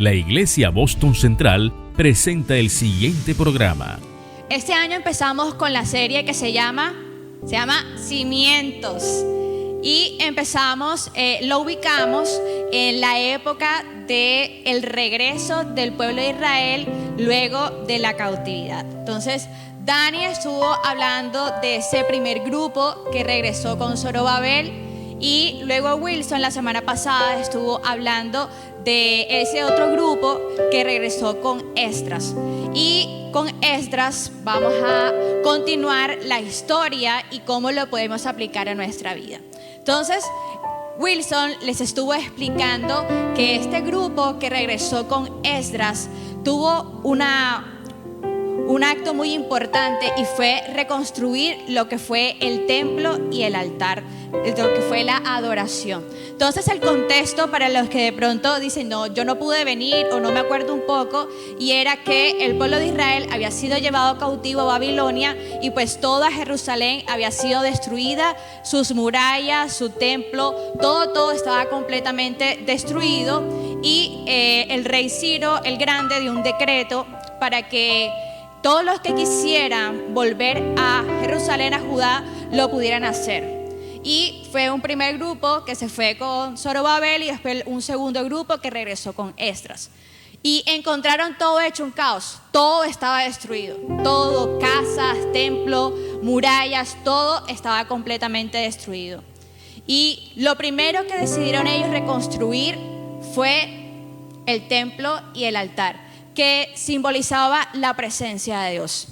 La Iglesia Boston Central presenta el siguiente programa. Este año empezamos con la serie que se llama Cimientos. Y lo ubicamos en la época del regreso del pueblo de Israel luego de la cautividad. Entonces, Dani estuvo hablando de ese primer grupo que regresó con Zorobabel, y luego Wilson la semana pasada estuvo hablando de ese otro grupo que regresó con Esdras. Y con Esdras vamos a continuar la historia y cómo lo podemos aplicar a nuestra vida. Entonces, Wilson les estuvo explicando que este grupo que regresó con Esdras tuvo un acto muy importante, y fue reconstruir lo que fue el templo y el altar, lo que fue la adoración. Entonces, el contexto para los que de pronto dicen, no, yo no pude venir o no me acuerdo un poco, y era que el pueblo de Israel había sido llevado cautivo a Babilonia, y pues toda Jerusalén había sido destruida, sus murallas, su templo, todo estaba completamente destruido, y el rey Ciro el Grande dio un decreto para que todos los que quisieran volver a Jerusalén, a Judá, lo pudieran hacer. Y fue un primer grupo que se fue con Zorobabel, y después un segundo grupo que regresó con Esdras. Y encontraron todo hecho un caos, todo estaba destruido, todo, casas, templo, murallas, todo estaba completamente destruido. Y lo primero que decidieron ellos reconstruir fue el templo y el altar, que simbolizaba la presencia de Dios.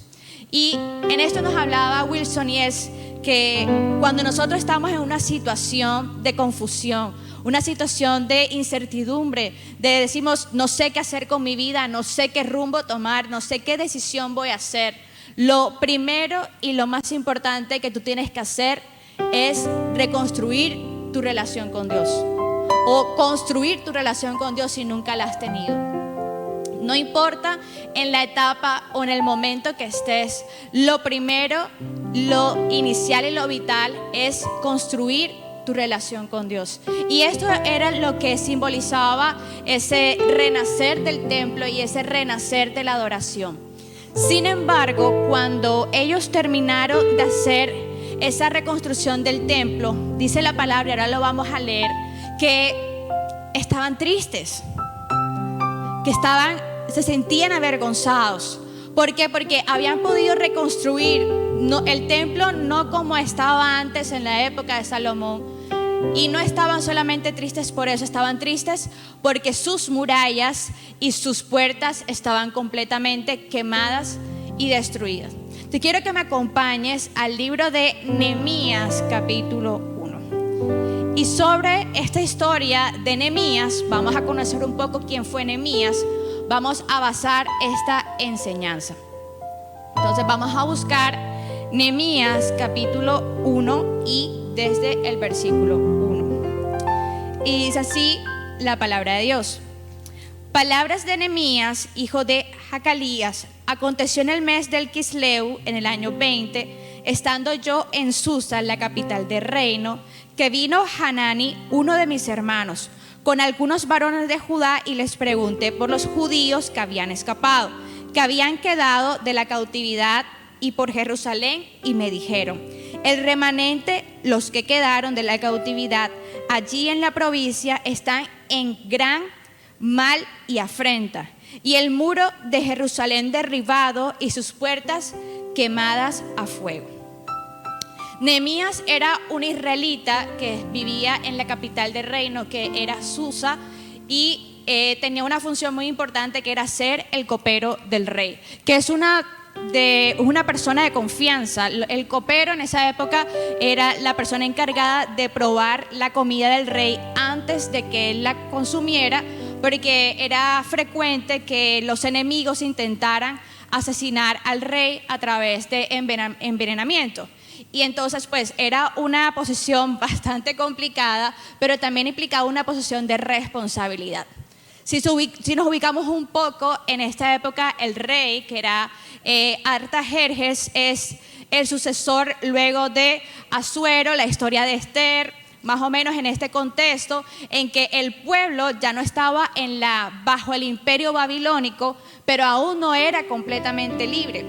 Y en esto nos hablaba Wilson, y es que cuando nosotros estamos en una situación de confusión, una situación de incertidumbre, de decimos, no sé qué hacer con mi vida, no sé qué rumbo tomar, no sé qué decisión voy a hacer, lo primero y lo más importante que tú tienes que hacer es reconstruir tu relación con Dios, o construir tu relación con Dios si nunca la has tenido. No importa en la etapa o en el momento que estés, lo primero, lo inicial y lo vital es construir tu relación con Dios. Y esto era lo que simbolizaba ese renacer del templo y ese renacer de la adoración. Sin embargo, cuando ellos terminaron de hacer esa reconstrucción del templo, dice la palabra, ahora lo vamos a leer, que estaban tristes, que se sentían avergonzados. ¿Por qué? Porque habían podido reconstruir el templo no como estaba antes en la época de Salomón. Y no estaban solamente tristes por eso, estaban tristes porque sus murallas y sus puertas estaban completamente quemadas y destruidas. Te quiero que me acompañes al libro de Nehemías capítulo 1. Y sobre esta historia de Nehemías, vamos a conocer un poco quién fue Nehemías. Vamos a basar esta enseñanza. Entonces vamos a buscar Nehemías capítulo 1 y desde el versículo 1. Y dice así la palabra de Dios. Palabras de Nehemías, hijo de Hacalías. Aconteció en el mes del Quisleu, en el año 20, estando yo en Susa, la capital del reino, que vino Hanani, uno de mis hermanos, con algunos varones de Judá, y les pregunté por los judíos que habían escapado, que habían quedado de la cautividad, y por Jerusalén, y me dijeron: el remanente, los que quedaron de la cautividad allí en la provincia, están en gran mal y afrenta, y el muro de Jerusalén derribado y sus puertas quemadas a fuego. Nehemías era un israelita que vivía en la capital del reino, que era Susa, y tenía una función muy importante, que era ser el copero del rey, que es una persona de confianza. El copero en esa época era la persona encargada de probar la comida del rey antes de que él la consumiera, porque era frecuente que los enemigos intentaran asesinar al rey a través de envenenamiento. Y entonces pues era una posición bastante complicada, pero también implicaba una posición de responsabilidad. Si nos ubicamos un poco en esta época, el rey, que era Artajerjes, es el sucesor luego de Asuero, la historia de Esther, más o menos en este contexto en que el pueblo ya no estaba bajo el imperio babilónico, pero aún no era completamente libre.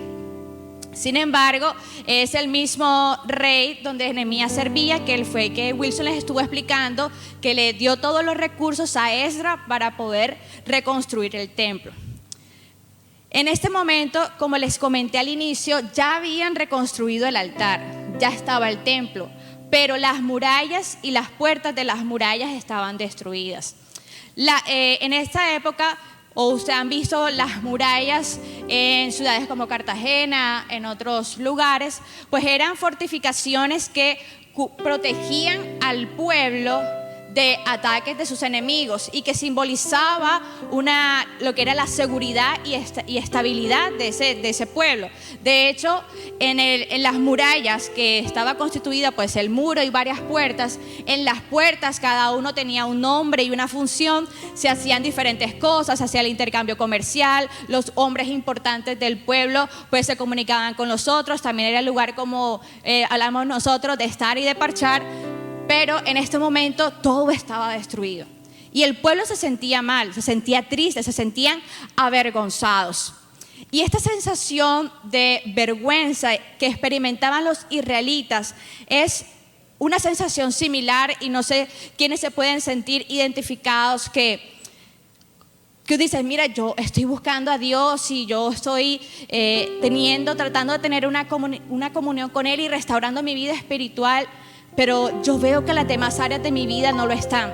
Sin embargo, es el mismo rey donde Nehemías servía, que él fue que Wilson les estuvo explicando, que le dio todos los recursos a Esdras para poder reconstruir el templo. En este momento, como les comenté al inicio, ya habían reconstruido el altar, ya estaba el templo, pero las murallas y las puertas de las murallas estaban destruidas. En esta época, o ustedes han visto las murallas en ciudades como Cartagena, en otros lugares, pues eran fortificaciones que protegían al pueblo de ataques de sus enemigos y que simbolizaba lo que era la seguridad y estabilidad de ese pueblo. De hecho, en las murallas que estaba constituida pues el muro y varias puertas, en las puertas cada uno tenía un nombre y una función, se hacían diferentes cosas, se hacía el intercambio comercial, los hombres importantes del pueblo pues se comunicaban con los otros, también era el lugar como hablamos nosotros de estar y de parchar. Pero en este momento todo estaba destruido y el pueblo se sentía mal, se sentía triste, se sentían avergonzados. Y esta sensación de vergüenza que experimentaban los israelitas es una sensación similar, y no sé quiénes se pueden sentir identificados, que dices, mira, yo estoy buscando a Dios y yo estoy tratando de tener una comunión con Él y restaurando mi vida espiritual, pero yo veo que las demás áreas de mi vida no lo están.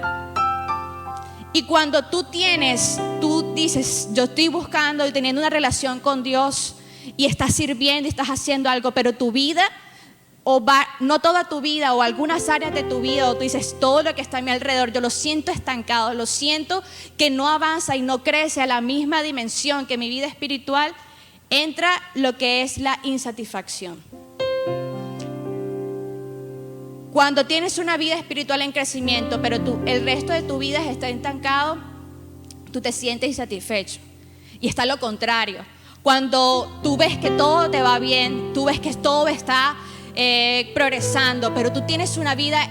Y cuando tú dices, yo estoy buscando y teniendo una relación con Dios y estás sirviendo y estás haciendo algo, pero tu vida, no toda tu vida, o algunas áreas de tu vida, o tú dices, todo lo que está a mi alrededor, yo lo siento estancado, lo siento que no avanza y no crece a la misma dimensión que mi vida espiritual, entra lo que es la insatisfacción. Cuando tienes una vida espiritual en crecimiento, pero el resto de tu vida está estancado, tú te sientes insatisfecho. Y está lo contrario. Cuando tú ves que todo te va bien, tú ves que todo está progresando, pero tú tienes una vida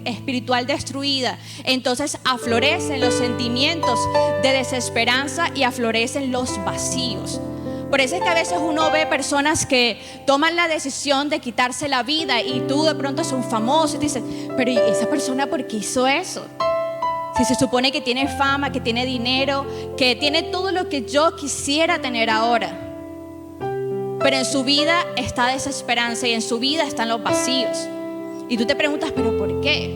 espiritual destruida, entonces aflorecen los sentimientos de desesperanza y aflorecen los vacíos. Por eso es que a veces uno ve personas que toman la decisión de quitarse la vida y tú de pronto son famosos y dices, pero ¿y esa persona por qué hizo eso? Si se supone que tiene fama, que tiene dinero, que tiene todo lo que yo quisiera tener ahora. Pero en su vida está desesperanza y en su vida están los vacíos. Y tú te preguntas, ¿pero por qué?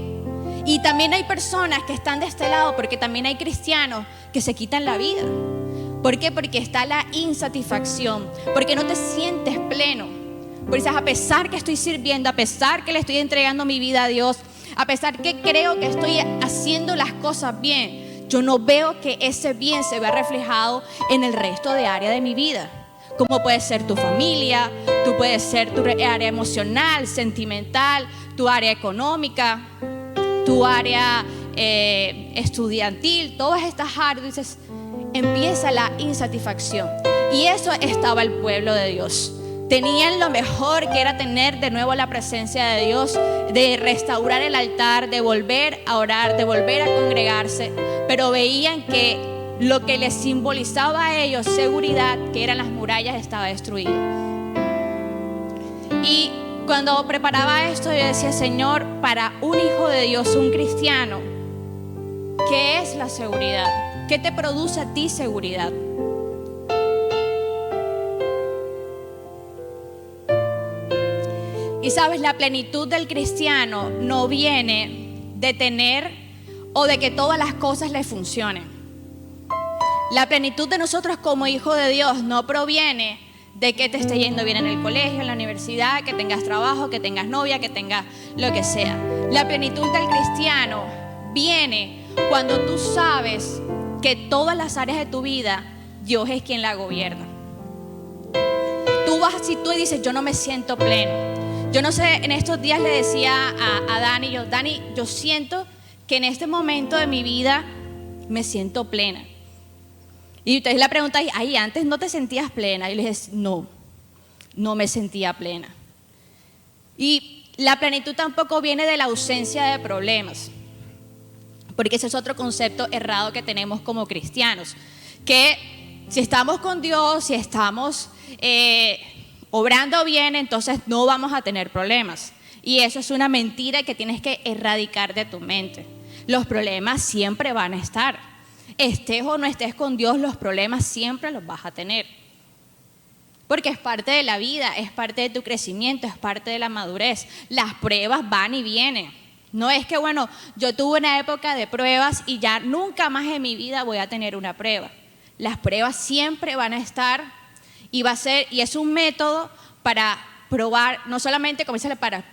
Y también hay personas que están de este lado, porque también hay cristianos que se quitan la vida. ¿Por qué? Porque está la insatisfacción, porque no te sientes pleno. Porque dices, a pesar que estoy sirviendo, a pesar que le estoy entregando mi vida a Dios, a pesar que creo que estoy haciendo las cosas bien, yo no veo que ese bien se vea reflejado en el resto de área de mi vida. Como puede ser tu familia, tú puedes ser tu área emocional, sentimental, tu área económica, tu área estudiantil, todas estas áreas, dices, empieza la insatisfacción. Y eso estaba el pueblo de Dios. Tenían lo mejor, que era tener de nuevo la presencia de Dios, de restaurar el altar, de volver a orar, de volver a congregarse, pero veían que lo que les simbolizaba a ellos seguridad, que eran las murallas, estaba destruido. Y cuando preparaba esto, yo decía, Señor, para un hijo de Dios, un cristiano, ¿qué es la seguridad? ¿Qué te produce a ti seguridad? Y sabes, la plenitud del cristiano no viene de tener o de que todas las cosas le funcionen. La plenitud de nosotros como hijos de Dios no proviene de que te esté yendo bien en el colegio, en la universidad, que tengas trabajo, que tengas novia, que tengas lo que sea. La plenitud del cristiano viene cuando tú sabes que todas las áreas de tu vida Dios es quien la gobierna. Tú vas así, tú dices, yo no me siento pleno. Yo no sé, en estos días le decía a Dani, yo siento que en este momento de mi vida me siento plena. Y ustedes la preguntan, ay, antes no te sentías plena. Y le dije, no me sentía plena. Y la plenitud tampoco viene de la ausencia de problemas, porque ese es otro concepto errado que tenemos como cristianos, que si estamos con Dios, si estamos obrando bien, entonces no vamos a tener problemas. Y eso es una mentira que tienes que erradicar de tu mente. Los problemas siempre van a estar. Estés o no estés con Dios, los problemas siempre los vas a tener. Porque es parte de la vida, es parte de tu crecimiento, es parte de la madurez. Las pruebas van y vienen. No es que, bueno, yo tuve una época de pruebas y ya nunca más en mi vida voy a tener una prueba. Las pruebas siempre van a estar y es un método para probar, no solamente, como dice, para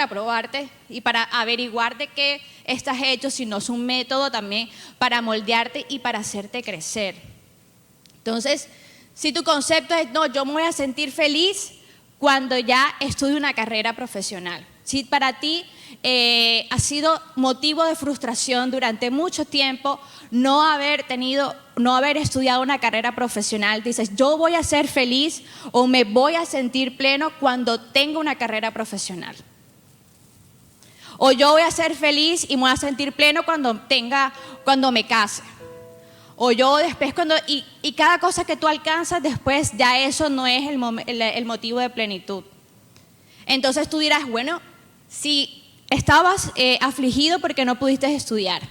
probarte y para averiguar de qué estás hecho, sino es un método también para moldearte y para hacerte crecer. Entonces, si tu concepto es, no, yo me voy a sentir feliz cuando ya estudie una carrera profesional. Si para ti ha sido motivo de frustración durante mucho tiempo no haber estudiado una carrera profesional, dices, yo voy a ser feliz o me voy a sentir pleno cuando tenga una carrera profesional. O yo voy a ser feliz y me voy a sentir pleno cuando me case. O yo después y cada cosa que tú alcanzas después, ya eso no es el motivo de plenitud. Entonces tú dirás, bueno, si estabas afligido porque no pudiste estudiar,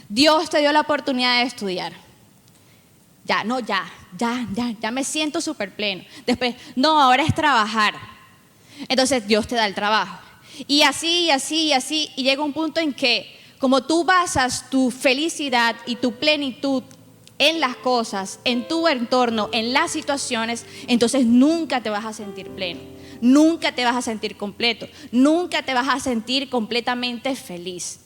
Dios te dio la oportunidad de estudiar. Ya me siento súper pleno. Después, no, ahora es trabajar. Entonces Dios te da el trabajo. Y así, y llega un punto en que, como tú basas tu felicidad y tu plenitud en las cosas, en tu entorno, en las situaciones, entonces nunca te vas a sentir pleno, nunca te vas a sentir completo, nunca te vas a sentir completamente feliz.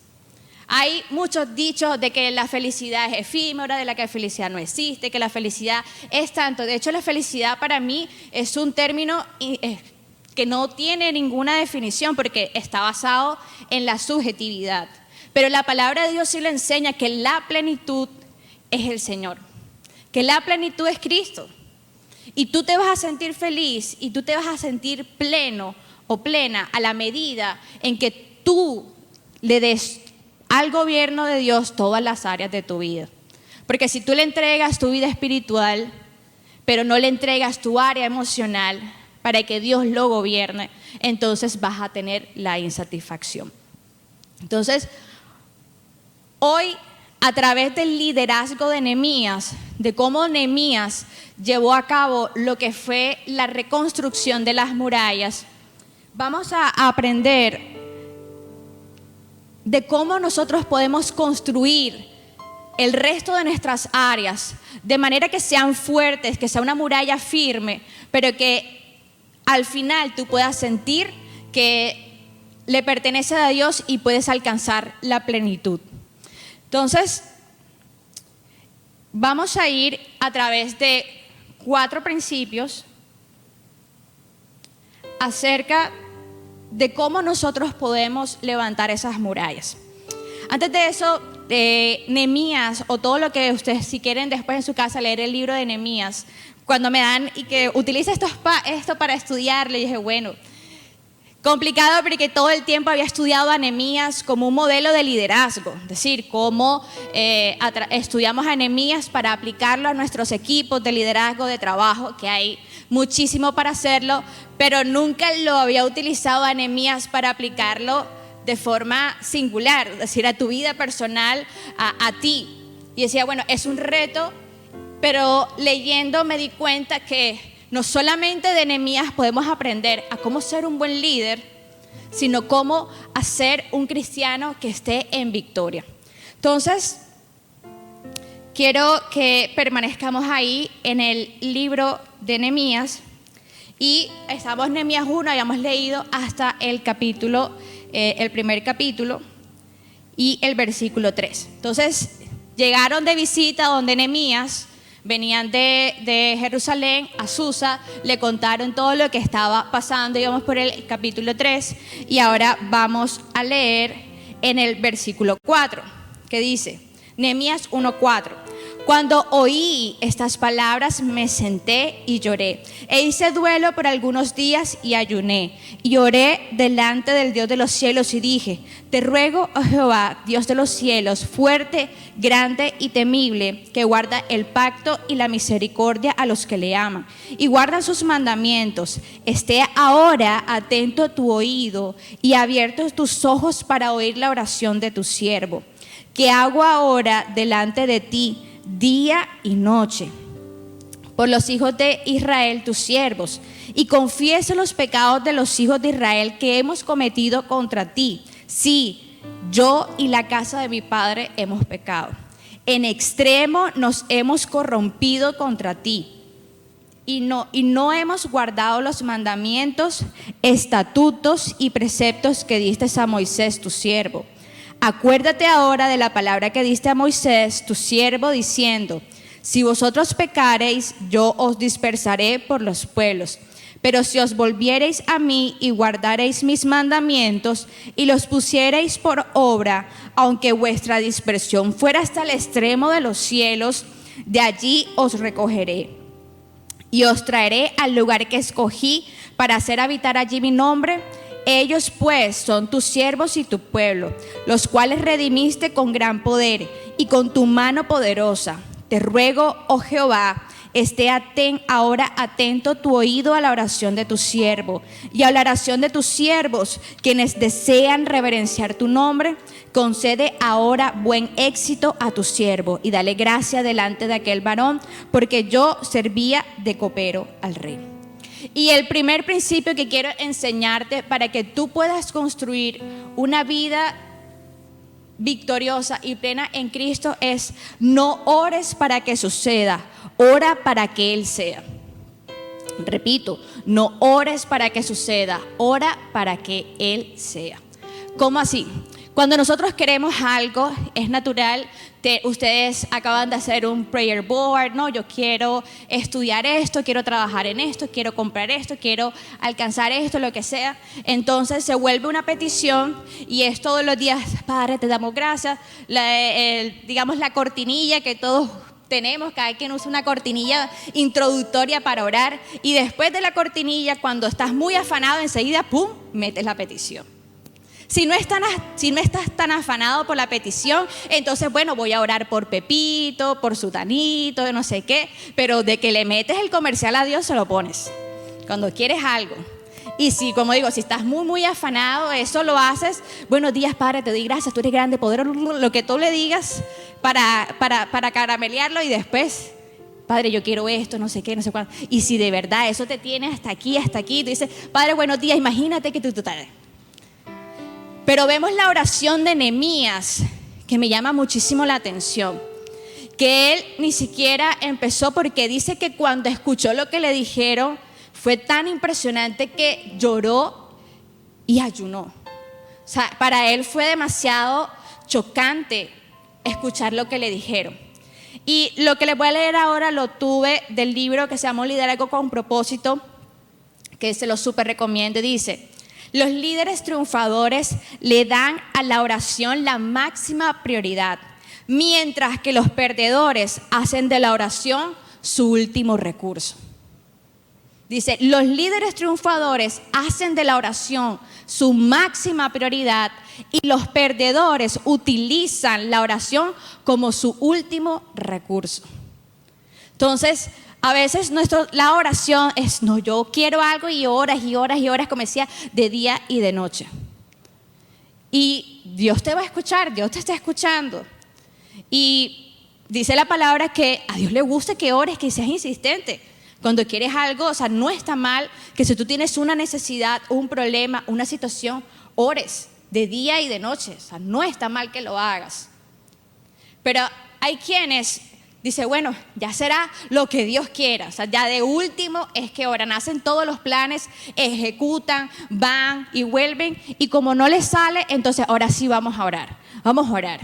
Hay muchos dichos de que la felicidad es efímera, de que la felicidad no existe, que la felicidad es tanto. De hecho, la felicidad para mí es un término que no tiene ninguna definición porque está basado en la subjetividad. Pero la palabra de Dios sí le enseña que la plenitud es el Señor, que la plenitud es Cristo. Y tú te vas a sentir feliz y tú te vas a sentir pleno o plena a la medida en que tú le des al gobierno de Dios todas las áreas de tu vida. Porque si tú le entregas tu vida espiritual, pero no le entregas tu área emocional para que Dios lo gobierne, entonces vas a tener la insatisfacción. Entonces, hoy, a través del liderazgo de Nehemías, de cómo Nehemías llevó a cabo lo que fue la reconstrucción de las murallas, vamos a aprender de cómo nosotros podemos construir el resto de nuestras áreas de manera que sean fuertes, que sea una muralla firme, pero que al final tú puedas sentir que le pertenece a Dios y puedes alcanzar la plenitud. Entonces, vamos a ir a través de 4 principios acerca de cómo nosotros podemos levantar esas murallas. Antes de eso, Nehemías, o todo lo que ustedes, si quieren después en su casa leer el libro de Nehemías, cuando me dan y que utilice esto para estudiar, le dije, bueno, complicado porque todo el tiempo había estudiado a Nehemías como un modelo de liderazgo, es decir, cómo estudiamos a Nehemías para aplicarlo a nuestros equipos de liderazgo, de trabajo, que hay muchísimo para hacerlo, pero nunca lo había utilizado a Nehemías para aplicarlo de forma singular, es decir, a tu vida personal, a ti. Y decía, bueno, es un reto, pero leyendo me di cuenta que no solamente de Nehemías podemos aprender a cómo ser un buen líder, sino cómo hacer un cristiano que esté en victoria. Entonces, quiero que permanezcamos ahí en el libro de Nehemías y estamos en Nehemías 1, habíamos leído hasta el primer capítulo y el versículo 3. Entonces, llegaron de visita donde Nehemías. Venían de Jerusalén a Susa, le contaron todo lo que estaba pasando, íbamos por el capítulo 3 y ahora vamos a leer en el versículo 4, que dice, Nehemías 1:4, Cuando oí estas palabras me senté y lloré. E hice duelo por algunos días y ayuné. Y oré delante del Dios de los cielos y dije: te ruego, oh Jehová, Dios de los cielos, fuerte, grande y temible, que guarda el pacto y la misericordia a los que le aman y guardan sus mandamientos. Esté ahora atento a tu oído y abiertos tus ojos para oír la oración de tu siervo, que hago ahora delante de ti día y noche, por los hijos de Israel, tus siervos, y confieso los pecados de los hijos de Israel que hemos cometido contra ti. Sí, yo y la casa de mi padre hemos pecado. En extremo nos hemos corrompido contra ti, y no hemos guardado los mandamientos, estatutos y preceptos que diste a Moisés, tu siervo. Acuérdate ahora de la palabra que diste a Moisés, tu siervo, diciendo: si vosotros pecareis, yo os dispersaré por los pueblos. Pero si os volviereis a mí y guardareis mis mandamientos y los pusiereis por obra, aunque vuestra dispersión fuera hasta el extremo de los cielos, de allí os recogeré y os traeré al lugar que escogí para hacer habitar allí mi nombre. Ellos pues son tus siervos y tu pueblo, los cuales redimiste con gran poder y con tu mano poderosa. Te ruego, oh Jehová, esté ahora atento tu oído a la oración de tu siervo y a la oración de tus siervos, quienes desean reverenciar tu nombre. Concede ahora buen éxito a tu siervo y dale gracia delante de aquel varón, porque yo servía de copero al rey. Y el primer principio que quiero enseñarte para que tú puedas construir una vida victoriosa y plena en Cristo es: no ores para que suceda, ora para que Él sea. Repito, no ores para que suceda, ora para que Él sea. ¿Cómo así? Cuando nosotros queremos algo, es natural. Ustedes acaban de hacer un prayer board, ¿no? Yo quiero estudiar esto, quiero trabajar en esto, quiero comprar esto, quiero alcanzar esto, lo que sea. Entonces se vuelve una petición y es todos los días: Padre, te damos gracias. Digamos la cortinilla que todos tenemos, cada quien usa una cortinilla introductoria para orar, y después de la cortinilla, cuando estás muy afanado, enseguida, ¡pum!, metes la petición. Si no estás tan afanado por la petición, entonces, bueno, voy a orar por Pepito, por Sutanito, no sé qué, pero de que le metes el comercial a Dios, se lo pones cuando quieres algo. Y si, como digo, si estás muy afanado, eso lo haces: buenos días, Padre, te doy gracias, tú eres grande, poderoso, lo que tú le digas para caramelearlo, y después: Padre, yo quiero esto, no sé qué, no sé cuándo. Y si de verdad eso te tiene hasta aquí, tú dices: Padre, buenos días, imagínate que tú Pero vemos la oración de Nehemías, que me llama muchísimo la atención, que él ni siquiera empezó, porque dice que cuando escuchó lo que le dijeron fue tan impresionante que lloró y ayunó. O sea, para él fue demasiado chocante escuchar lo que le dijeron. Y lo que les voy a leer ahora lo tuve del libro que se llama Liderazgo con Propósito, que se lo súper recomiendo. Dice: los líderes triunfadores le dan a la oración la máxima prioridad, mientras que los perdedores hacen de la oración su último recurso. Dice: los líderes triunfadores hacen de la oración su máxima prioridad y los perdedores utilizan la oración como su último recurso. Entonces, a veces la oración es: no, yo quiero algo, y horas y horas y horas, como decía, de día y de noche. Y Dios te va a escuchar, Dios te está escuchando. Y dice la palabra que a Dios le gusta que ores, que seas insistente. Cuando quieres algo, o sea, no está mal que si tú tienes una necesidad, un problema, una situación, ores de día y de noche. O sea, no está mal que lo hagas. Pero hay quienes dicen: bueno, ya será lo que Dios quiera. O sea, ya de último es que oran, hacen todos los planes, ejecutan, van y vuelven. Y como no les sale, entonces ahora sí vamos a orar. Vamos a orar.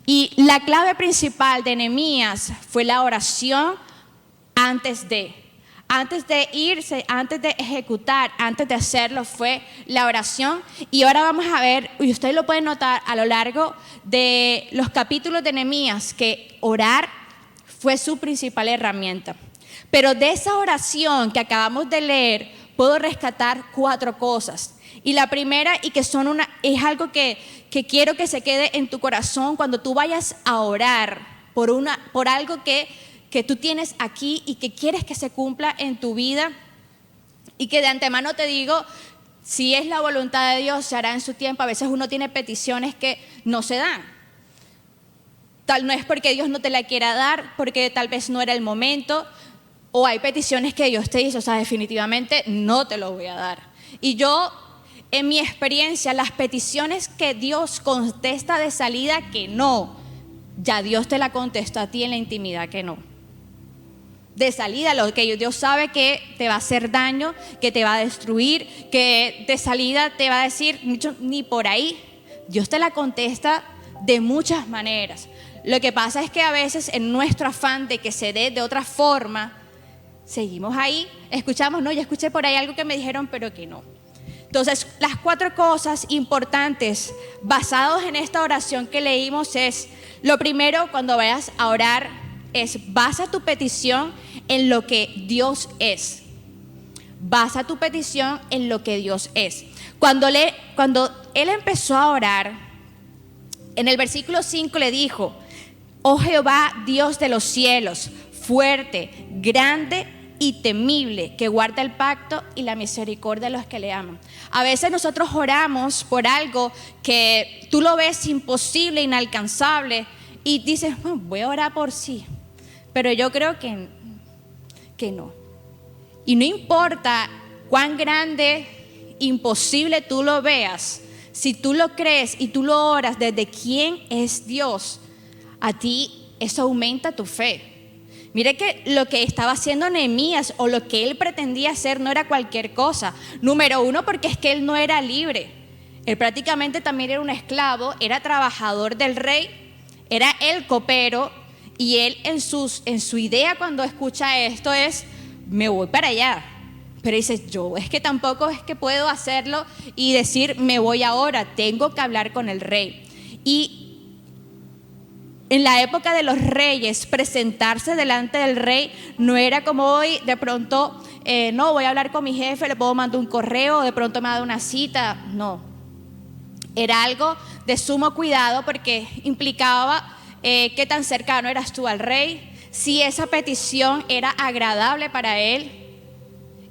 Y la clave principal de Nehemías fue la oración antes de irse, antes de ejecutar, antes de hacerlo, fue la oración. Y ahora vamos a ver, y ustedes lo pueden notar a lo largo de los capítulos de Nehemías, que orar fue su principal herramienta. Pero de esa oración que acabamos de leer, puedo rescatar 4 cosas. Y la primera, y que es algo que quiero que se quede en tu corazón cuando tú vayas a orar por algo que tú tienes aquí y que quieres que se cumpla en tu vida. Y que de antemano te digo, si es la voluntad de Dios, se hará en su tiempo. A veces uno tiene peticiones que no se dan. No es porque Dios no te la quiera dar, porque tal vez no era el momento, o hay peticiones que Dios te dice, definitivamente no te lo voy a dar. Y yo, en mi experiencia, las peticiones que Dios contesta de salida que no, ya Dios te la contestó a ti en la intimidad que no. De salida, lo que Dios sabe que te va a hacer daño, que te va a destruir, que de salida te va a decir, ni por ahí. Dios te la contesta de muchas maneras. Lo que pasa es que a veces en nuestro afán de que se dé de otra forma, seguimos ahí, escuchamos, no, ya escuché por ahí algo que me dijeron, pero que no. Entonces, las 4 cosas importantes basados en esta oración que leímos es, lo primero cuando vayas a orar es basa tu petición en lo que Dios es. Basa tu petición en lo que Dios es. Cuando él empezó a orar, en el versículo 5 le dijo, oh Jehová, Dios de los cielos, fuerte, grande y temible, que guarda el pacto y la misericordia de los que le aman. A veces nosotros oramos por algo que tú lo ves imposible, inalcanzable, y dices, voy a orar por sí, pero yo creo que no. Y no importa cuán grande, imposible tú lo veas, si tú lo crees y tú lo oras desde quién es Dios, a ti eso aumenta tu fe. Mire que lo que estaba haciendo Nehemías o lo que él pretendía hacer no era cualquier cosa. Número 1, porque es que él no era libre. Él prácticamente también era un esclavo, era trabajador del rey, era el copero, y él en su idea cuando escucha esto es, me voy para allá. Pero dice, yo es que tampoco es que puedo hacerlo y decir, me voy ahora, tengo que hablar con el rey. Y en la época de los reyes, presentarse delante del rey no era como hoy, de pronto, no, voy a hablar con mi jefe, le puedo mandar un correo, de pronto me da una cita. No, era algo de sumo cuidado porque implicaba qué tan cercano eras tú al rey, si esa petición era agradable para él,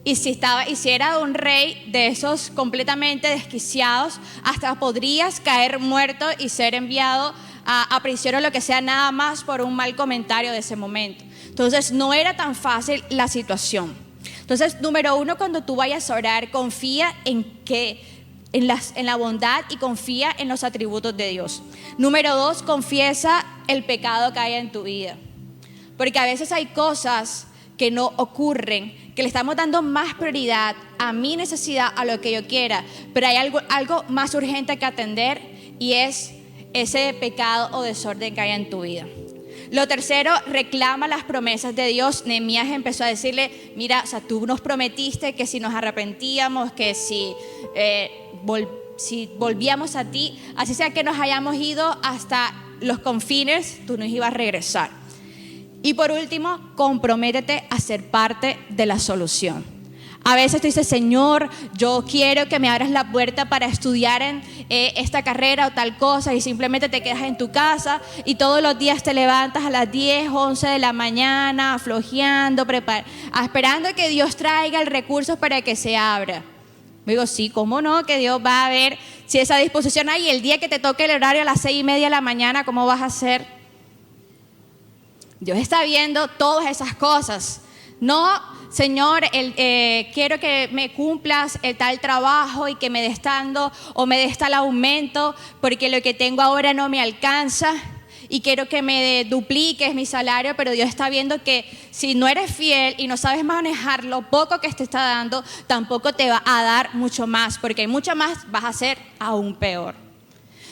y si era de un rey de esos completamente desquiciados, hasta podrías caer muerto y ser enviado a prisión o lo que sea, nada más por un mal comentario de ese momento. Entonces no era tan fácil la situación. Entonces, número 1, cuando tú vayas a orar, confía en la bondad y confía en los atributos de Dios. Número 2, confiesa el pecado que hay en tu vida, porque a veces hay cosas que no ocurren, que le estamos dando más prioridad a mi necesidad, a lo que yo quiera, pero hay algo más urgente que atender, y es ese pecado o desorden que hay en tu vida. Lo tercero, reclama las promesas de Dios. Nehemías empezó a decirle, mira, tú nos prometiste que si nos arrepentíamos, que si volvíamos a ti, así sea que nos hayamos ido hasta los confines, tú nos ibas a regresar. Y por último, comprométete a ser parte de la solución. A veces tú dices, Señor, yo quiero que me abras la puerta para estudiar en esta carrera o tal cosa, y simplemente te quedas en tu casa y todos los días te levantas a las 10, 11 de la mañana, flojeando, esperando que Dios traiga el recurso para que se abra. Me digo, sí, ¿cómo no? Que Dios va a ver si esa disposición hay. El día que te toque el horario a las 6:30 de la mañana, ¿cómo vas a hacer? Dios está viendo todas esas cosas. No, Señor, quiero que me cumplas tal trabajo y que me des tanto o me des tal aumento, porque lo que tengo ahora no me alcanza y quiero que me dupliques mi salario. Pero Dios está viendo que si no eres fiel y no sabes manejar lo poco que te está dando, tampoco te va a dar mucho más, porque mucho más vas a hacer aún peor.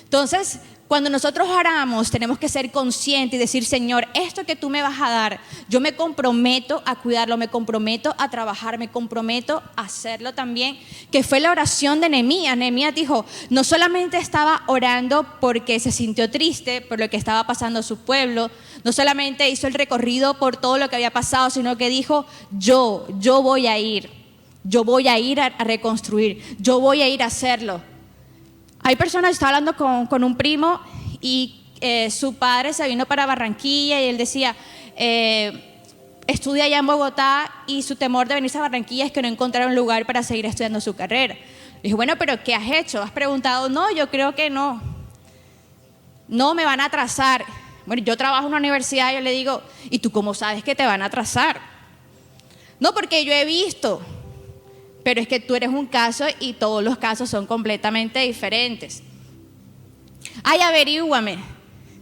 Entonces, cuando nosotros oramos, tenemos que ser conscientes y decir, Señor, esto que tú me vas a dar, yo me comprometo a cuidarlo, me comprometo a trabajar, me comprometo a hacerlo también, que fue la oración de Nehemías. Nehemías dijo, no solamente estaba orando porque se sintió triste por lo que estaba pasando a su pueblo, No solamente hizo el recorrido por todo lo que había pasado, sino que dijo, yo voy a ir. Yo voy a ir a reconstruir. Yo voy a ir a hacerlo. Hay personas, estaba hablando con un primo y su padre se vino para Barranquilla y él decía, estudia allá en Bogotá y su temor de venirse a Barranquilla es que no encontrara un lugar para seguir estudiando su carrera. Le dije, bueno, pero ¿qué has hecho? ¿Has preguntado? No, yo creo que no. No, me van a atrasar. Bueno, yo trabajo en una universidad y yo le digo, ¿y tú cómo sabes que te van a atrasar? No, porque yo he visto. Pero es que tú eres un caso y todos los casos son completamente diferentes. Ay, averíguame.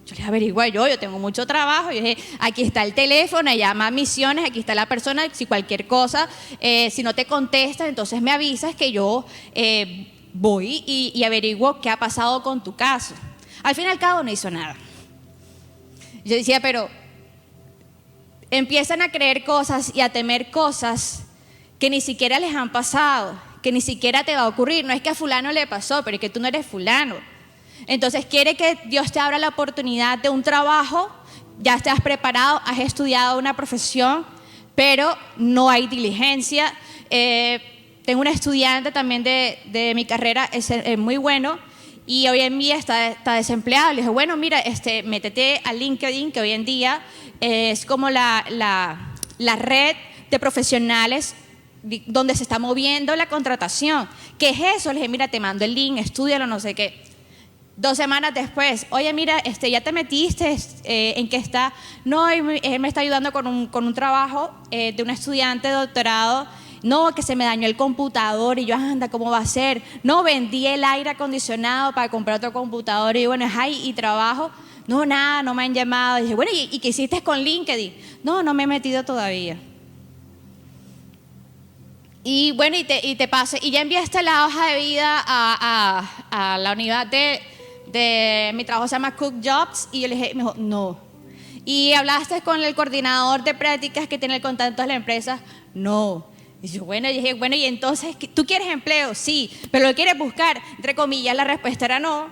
Yo les averigué yo tengo mucho trabajo. Yo dije, aquí está el teléfono, llama a Misiones, aquí está la persona, si cualquier cosa, si no te contestas, entonces me avisas que yo voy y averiguo qué ha pasado con tu caso. Al fin y al cabo no hizo nada. Yo decía, pero empiezan a creer cosas y a temer cosas que ni siquiera les han pasado, que ni siquiera te va a ocurrir. No es que a fulano le pasó, pero es que tú no eres fulano. Entonces quiere que Dios te abra la oportunidad de un trabajo, ya estás preparado, has estudiado una profesión, pero no hay diligencia. Tengo un estudiante también de mi carrera, es muy bueno, y hoy en día está desempleado. Le dije, bueno, mira, métete a LinkedIn, que hoy en día es como la red de profesionales donde se está moviendo la contratación. ¿Qué es eso? Le dije, mira, te mando el link, estúdialo, no sé qué. 2 semanas después, oye, mira, ya te metiste, ¿en qué está? No, él me está ayudando con un trabajo de un estudiante de doctorado. No, que se me dañó el computador y yo, anda, ¿cómo va a ser? No, vendí el aire acondicionado para comprar otro computador y bueno, y trabajo. No, nada, no me han llamado. Y dije, bueno, ¿y qué hiciste con LinkedIn? No me he metido todavía. Y bueno, y te paso, y ya enviaste la hoja de vida a la unidad de mi trabajo, se llama Cook Jobs, y yo le dije, me dijo, no. Y hablaste con el coordinador de prácticas que tiene el contacto de la empresa, no. Y yo, bueno, y dije, bueno, y entonces, ¿tú quieres empleo? Sí, pero lo quieres buscar, entre comillas, la respuesta era no.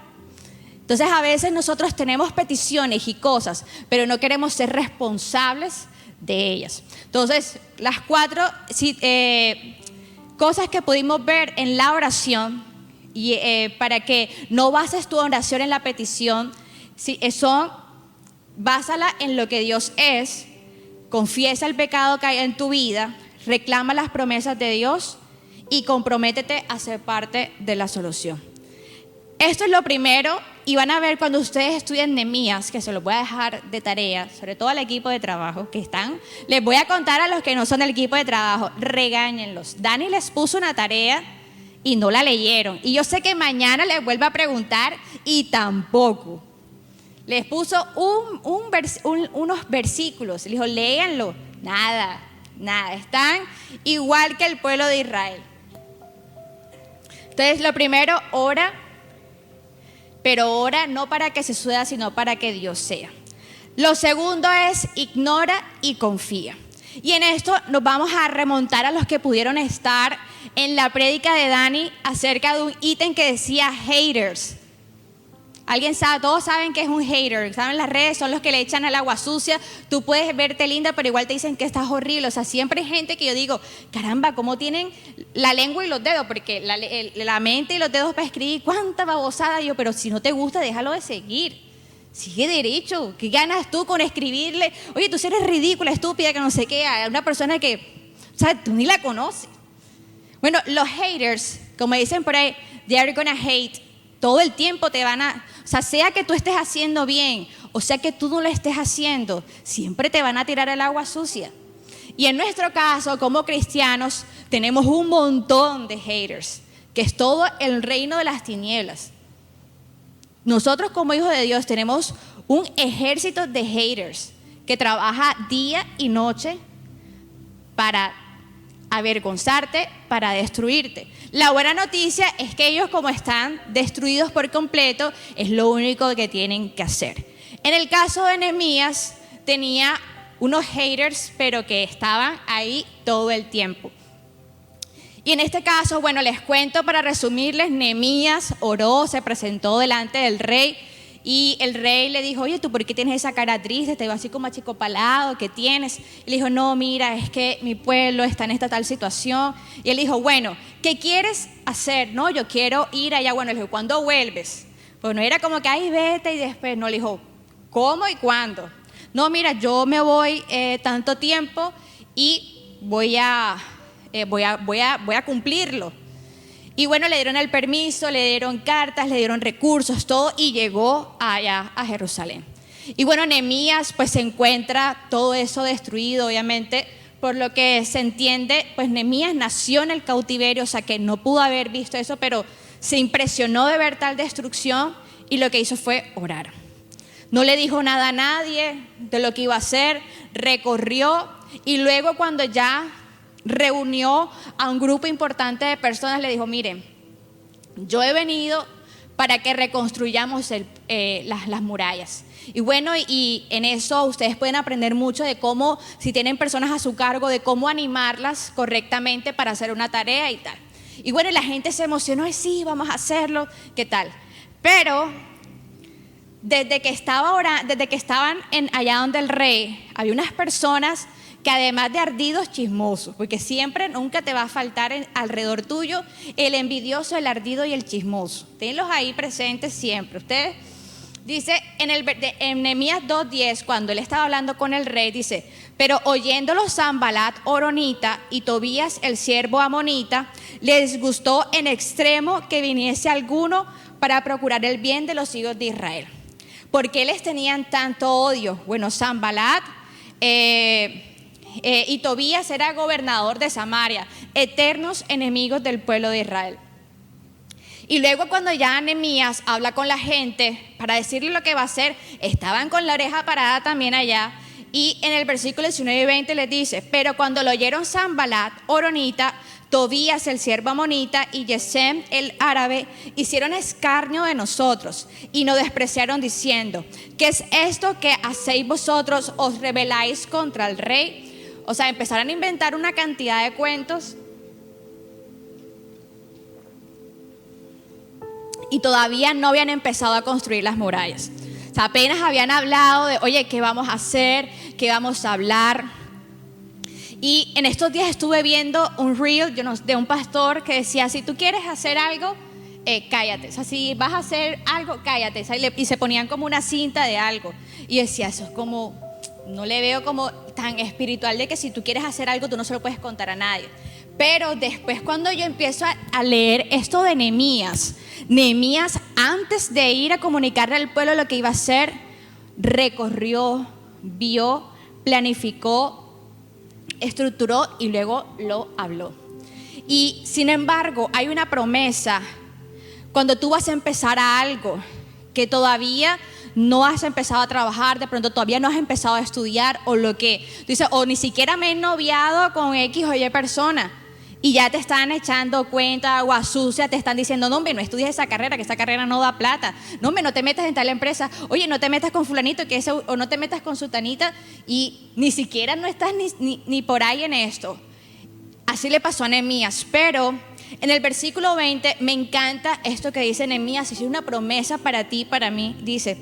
Entonces, a veces nosotros tenemos peticiones y cosas, pero no queremos ser responsables de ellas. Entonces, las 4 cosas que pudimos ver en la oración, y para que no bases tu oración en la petición, básala en lo que Dios es, confiesa el pecado que hay en tu vida, reclama las promesas de Dios y comprométete a ser parte de la solución. Esto es lo primero, y van a ver cuando ustedes estudien Nehemías, que se los voy a dejar de tarea, sobre todo al equipo de trabajo que están. Les voy a contar a los que no son del equipo de trabajo, regáñenlos. Dani les puso una tarea y no la leyeron. Y yo sé que mañana les vuelvo a preguntar y tampoco. Les puso unos versículos, les dijo, léanlo. Nada. Están igual que el pueblo de Israel. Entonces, lo primero, ora. Pero ora no para que se suceda, sino para que Dios sea. Lo segundo es ignora y confía. Y en esto nos vamos a remontar a los que pudieron estar en la prédica de Dani acerca de un ítem que decía haters. ¿Alguien sabe? Todos saben que es un hater. ¿Saben? Las redes son los que le echan al agua sucia. Tú puedes verte linda, pero igual te dicen que estás horrible. O sea, siempre hay gente que yo digo, caramba, ¿cómo tienen la lengua y los dedos? Porque la mente y los dedos para escribir, cuánta babosada. Yo, pero si no te gusta, déjalo de seguir. Sigue derecho. ¿Qué ganas tú con escribirle? Oye, tú eres ridícula, estúpida, que no sé qué. A una persona que, o sea, tú ni la conoces. Bueno, los haters, como dicen por ahí, they are gonna hate. Todo el tiempo te van a, o sea que tú estés haciendo bien, o sea que tú no lo estés haciendo, siempre te van a tirar el agua sucia. Y en nuestro caso, como cristianos, tenemos un montón de haters, que es todo el reino de las tinieblas. Nosotros como hijos de Dios tenemos un ejército de haters que trabaja día y noche para avergonzarte, para destruirte. La buena noticia es que ellos, como están destruidos por completo, es lo único que tienen que hacer. En el caso de Nehemías, tenía unos haters, pero que estaban ahí todo el tiempo. Y en este caso, bueno, les cuento para resumirles, Nehemías oró, se presentó delante del rey Y el rey le dijo, oye, ¿tú por qué tienes esa cara triste? Te veo así como achicopalado, ¿qué tienes? Y le dijo, no, mira, es que mi pueblo está en esta tal situación. Y él dijo, bueno, ¿qué quieres hacer? No, yo quiero ir allá. Bueno, le dijo, ¿cuándo vuelves? Pues no era como que, ay, vete y después. No, le dijo, ¿cómo y cuándo? No, mira, yo me voy tanto tiempo y voy a cumplirlo. Y bueno, le dieron el permiso, le dieron cartas, le dieron recursos, todo, y llegó allá a Jerusalén. Y bueno, Nehemías pues se encuentra todo eso destruido, obviamente, por lo que se entiende, pues Nehemías nació en el cautiverio, o sea que no pudo haber visto eso, pero se impresionó de ver tal destrucción y lo que hizo fue orar. No le dijo nada a nadie de lo que iba a hacer, recorrió, y luego cuando ya reunió a un grupo importante de personas, le dijo, miren, yo he venido para que reconstruyamos las murallas. Y bueno, y en eso ustedes pueden aprender mucho de cómo, si tienen personas a su cargo, de cómo animarlas correctamente para hacer una tarea y tal. Y bueno, la gente se emocionó, y sí, vamos a hacerlo, ¿qué tal? Pero desde que estaban allá donde el rey, había unas personas que además de ardidos, chismosos, porque siempre, nunca te va a faltar alrededor tuyo el envidioso, el ardido y el chismoso. Tenlos ahí presentes siempre. Ustedes, dice en Nehemías 2:10, cuando él estaba hablando con el rey, dice, pero oyéndolo Sanbalat horonita y Tobías el siervo amonita, les gustó en extremo que viniese alguno para procurar el bien de los hijos de Israel. ¿Por qué les tenían tanto odio? Bueno, Sanbalat y Tobías era gobernador de Samaria, eternos enemigos del pueblo de Israel. Y luego cuando ya Nehemías habla con la gente para decirle lo que va a hacer, estaban con la oreja parada también allá. Y en el versículo 19 y 20 les dice, pero cuando lo oyeron Sanbalat horonita, Tobías el siervo amonita y Gesem el árabe, hicieron escarnio de nosotros y nos despreciaron diciendo, ¿qué es esto que hacéis vosotros? ¿Os rebeláis contra el rey? O sea, empezaron a inventar una cantidad de cuentos y todavía no habían empezado a construir las murallas. O sea, apenas habían hablado de, oye, ¿qué vamos a hacer? ¿Qué vamos a hablar? Y en estos días estuve viendo un reel de un pastor que decía, si tú quieres hacer algo, cállate. O sea, si vas a hacer algo, cállate. O sea, y se ponían como una cinta de algo. Y decía, eso es como, no le veo como tan espiritual de que si tú quieres hacer algo, tú no se lo puedes contar a nadie. Pero después cuando yo empiezo a leer esto de Nehemías, antes de ir a comunicarle al pueblo lo que iba a hacer, recorrió, vio, planificó, estructuró y luego lo habló. Y sin embargo, hay una promesa cuando tú vas a empezar a algo que todavía no has empezado a trabajar, de pronto todavía no has empezado a estudiar, o lo que tú dices, o ni siquiera me he noviado con X o Y persona, y ya te están echando cuenta, agua sucia, te están diciendo, no, hombre, no estudies esa carrera, que esa carrera no da plata, no, hombre, no te metas en tal empresa, oye, no te metas con fulanito, o no te metas con sutanita, y ni siquiera no estás ni por ahí en esto. Así le pasó a Nehemías, pero en el versículo 20 me encanta esto que dice Nehemías, es una promesa para ti y para mí, dice,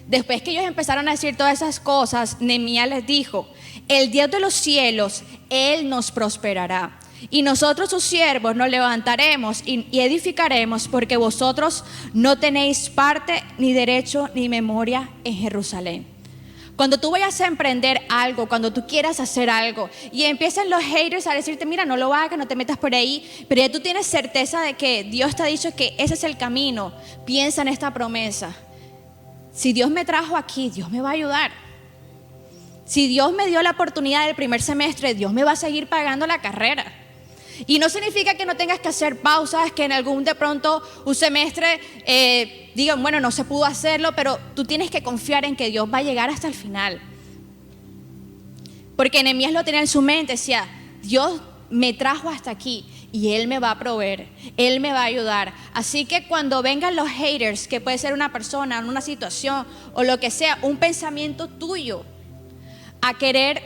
después que ellos empezaron a decir todas esas cosas, Nehemías les dijo, el Dios de los cielos, Él nos prosperará. Y nosotros sus siervos nos levantaremos y edificaremos, porque vosotros no tenéis parte, ni derecho, ni memoria en Jerusalén. Cuando tú vayas a emprender algo, cuando tú quieras hacer algo y empiezan los haters a decirte, mira, no lo hagas, no te metas por ahí, pero ya tú tienes certeza de que Dios te ha dicho que ese es el camino, piensa en esta promesa. Si Dios me trajo aquí, Dios me va a ayudar. Si Dios me dio la oportunidad del primer semestre, Dios me va a seguir pagando la carrera. Y no significa que no tengas que hacer pausas, que en algún de pronto un semestre digan, bueno, no se pudo hacerlo, pero tú tienes que confiar en que Dios va a llegar hasta el final. Porque Nehemías lo tenía en su mente, decía, Dios me trajo hasta aquí y Él me va a proveer, Él me va a ayudar. Así que cuando vengan los haters, que puede ser una persona, una situación o lo que sea, un pensamiento tuyo, a querer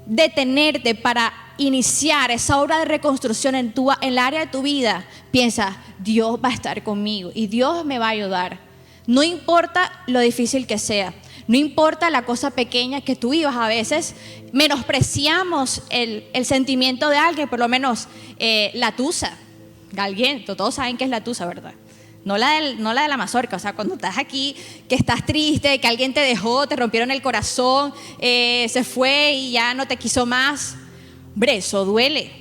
detenerte para iniciar esa obra de reconstrucción en el área de tu vida, piensa, Dios va a estar conmigo y Dios me va a ayudar. No importa lo difícil que sea, no importa la cosa pequeña que tú vivas. A veces menospreciamos el sentimiento de alguien, por lo menos la tusa. Alguien, todos saben qué es la tusa, ¿verdad? No la de la mazorca. O sea, cuando estás aquí, que estás triste, que alguien te dejó, te rompieron el corazón, se fue y ya no te quiso más. Hombre, eso duele.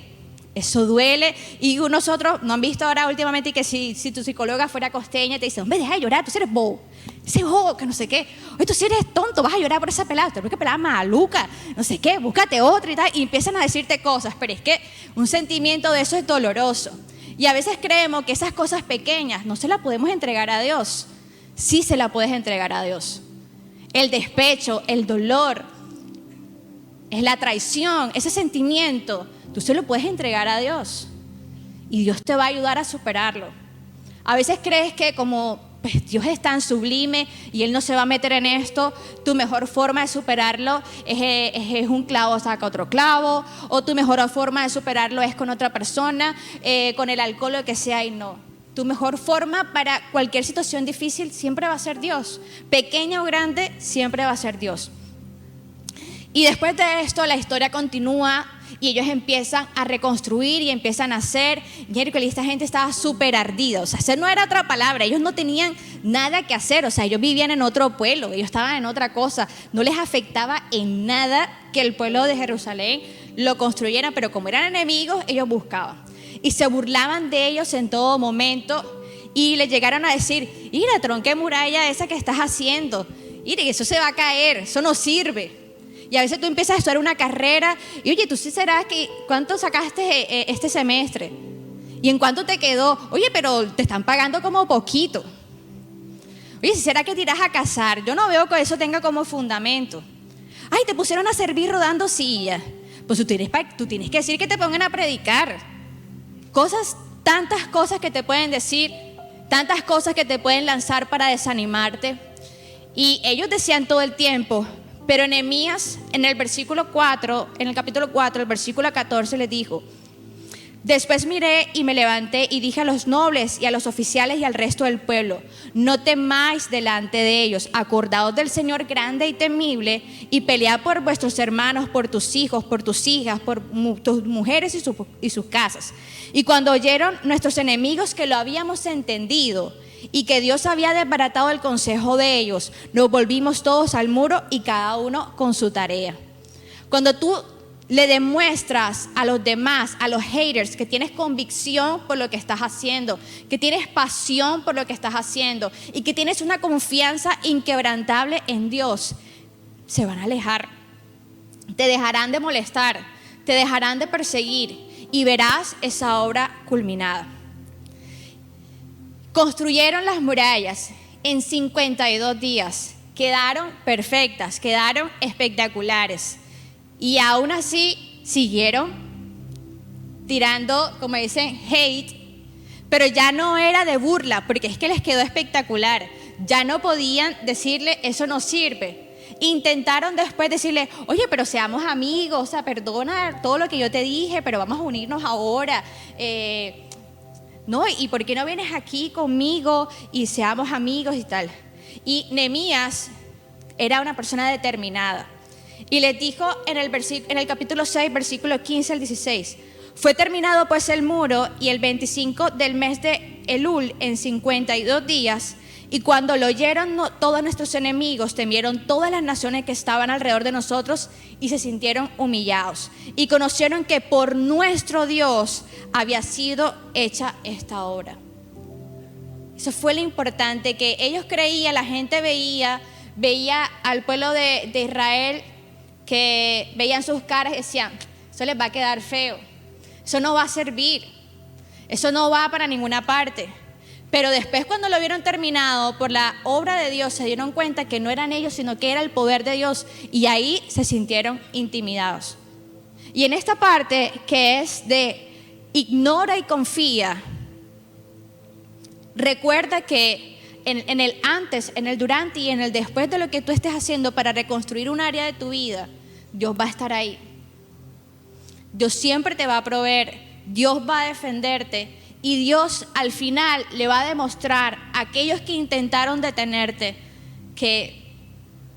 Eso duele. Y nosotros, ¿no han visto ahora últimamente que si tu psicóloga fuera costeña y te dice, hombre, deja de llorar, tú eres bobo, ese bobo, que no sé qué, oye, tú si eres tonto, vas a llorar por esa pelada, usted porque pelada maluca, no sé qué, búscate otra y tal, y empiezan a decirte cosas. Pero es que un sentimiento de eso es doloroso. Y a veces creemos que esas cosas pequeñas no se las podemos entregar a Dios. Sí se la puedes entregar a Dios. El despecho, el dolor, es la traición, ese sentimiento, tú se lo puedes entregar a Dios y Dios te va a ayudar a superarlo. A veces crees que como pues, Dios es tan sublime y Él no se va a meter en esto, tu mejor forma de superarlo es un clavo saca otro clavo, o tu mejor forma de superarlo es con otra persona, con el alcohol o lo que sea. Y no, tu mejor forma para cualquier situación difícil siempre va a ser Dios, pequeña o grande, siempre va a ser Dios. Y después de esto la historia continúa y ellos empiezan a reconstruir y empiezan a hacer. Y esta gente estaba súper ardida. O sea, esa no era otra palabra. Ellos no tenían nada que hacer. O sea, ellos vivían en otro pueblo. Ellos estaban en otra cosa. No les afectaba en nada que el pueblo de Jerusalén lo construyera. Pero como eran enemigos, ellos buscaban. Y se burlaban de ellos en todo momento. Y les llegaron a decir, mira, tronque muralla esa que estás haciendo. Mire, eso se va a caer. Eso no sirve. Y a veces tú empiezas a estudiar una carrera y oye, tú sí serás que ¿cuánto sacaste este semestre? ¿Y en cuánto te quedó? Oye, pero te están pagando como poquito. Oye, ¿si será que te irás a casar? Yo no veo que eso tenga como fundamento. Ay, te pusieron a servir rodando sillas. Pues tú tienes que decir que te pongan a predicar. Tantas cosas que te pueden decir, tantas cosas que te pueden lanzar para desanimarte. Y ellos decían todo el tiempo. Pero Nehemías, en el capítulo 4, el versículo 14, les dijo: después miré y me levanté y dije a los nobles y a los oficiales y al resto del pueblo: no temáis delante de ellos, acordaos del Señor grande y temible, y pelead por vuestros hermanos, por tus hijos, por tus hijas, por tus mujeres y sus casas. Y cuando oyeron nuestros enemigos que lo habíamos entendido y que Dios había desbaratado el consejo de ellos, nos volvimos todos al muro y cada uno con su tarea. Cuando tú le demuestras a los demás, a los haters, que tienes convicción por lo que estás haciendo, que tienes pasión por lo que estás haciendo y que tienes una confianza inquebrantable en Dios, se van a alejar, te dejarán de molestar, te dejarán de perseguir y verás esa obra culminada. Construyeron las murallas en 52 días, quedaron perfectas, quedaron espectaculares. Y aún así siguieron tirando, como dicen, hate, pero ya no era de burla, porque es que les quedó espectacular. Ya no podían decirle, eso no sirve. Intentaron después decirle, oye, pero seamos amigos, o sea, perdona todo lo que yo te dije, pero vamos a unirnos ahora. No, ¿y por qué no vienes aquí conmigo y seamos amigos y tal? Y Nehemías era una persona determinada. Y les dijo en el capítulo 6, versículo 15 al 16: fue terminado pues el muro y el 25 del mes de Elul en 52 días. Y cuando lo oyeron todos nuestros enemigos, temieron todas las naciones que estaban alrededor de nosotros y se sintieron humillados. Y conocieron que por nuestro Dios había sido hecha esta obra. Eso fue lo importante, que ellos creían, la gente veía al pueblo de Israel, que veían sus caras y decían, eso les va a quedar feo, eso no va a servir, eso no va para ninguna parte. Pero después, cuando lo vieron terminado por la obra de Dios, se dieron cuenta que no eran ellos, sino que era el poder de Dios, y ahí se sintieron intimidados. Y en esta parte que es de ignora y confía, recuerda que en el antes, en el durante y en el después de lo que tú estés haciendo para reconstruir un área de tu vida, Dios va a estar ahí. Dios siempre te va a proveer, Dios va a defenderte. Y Dios al final le va a demostrar aquellos que intentaron detenerte, que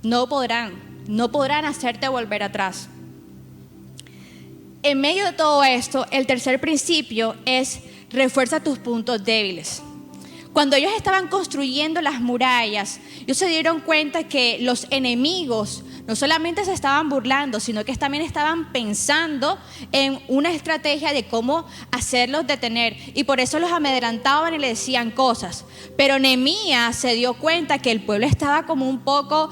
no podrán hacerte volver atrás. En medio de todo esto, el tercer principio es refuerza tus puntos débiles. Cuando ellos estaban construyendo las murallas, ellos se dieron cuenta que los enemigos no solamente se estaban burlando, sino que también estaban pensando en una estrategia de cómo hacerlos detener. Y por eso los amedrentaban y le decían cosas. Pero Nehemías se dio cuenta que el pueblo estaba como un poco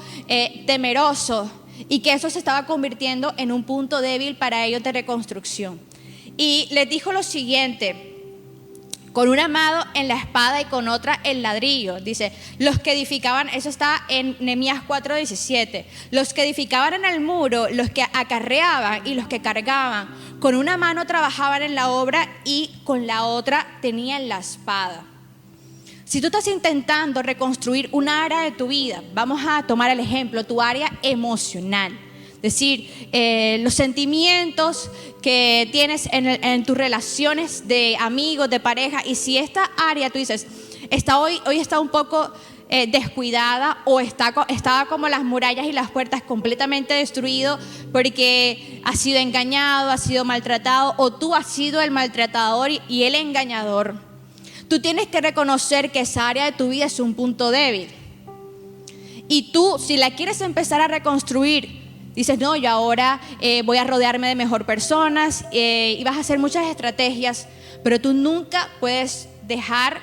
temeroso y que eso se estaba convirtiendo en un punto débil para ellos de reconstrucción. Y les dijo lo siguiente: con una mano en la espada y con otra el ladrillo. Dice, los que edificaban, eso está en Nehemías 4:17, los que edificaban en el muro, los que acarreaban y los que cargaban, con una mano trabajaban en la obra y con la otra tenían la espada. Si tú estás intentando reconstruir una área de tu vida, vamos a tomar el ejemplo, tu área emocional. Es decir, los sentimientos que tienes en tus relaciones de amigos, de pareja, y si esta área tú dices, hoy está un poco descuidada o estaba como las murallas y las puertas completamente destruido porque has sido engañado, has sido maltratado o tú has sido el maltratador y el engañador, tú tienes que reconocer que esa área de tu vida es un punto débil. Y tú, si la quieres empezar a reconstruir, dices, no, yo ahora voy a rodearme de mejor personas y vas a hacer muchas estrategias, pero tú nunca puedes dejar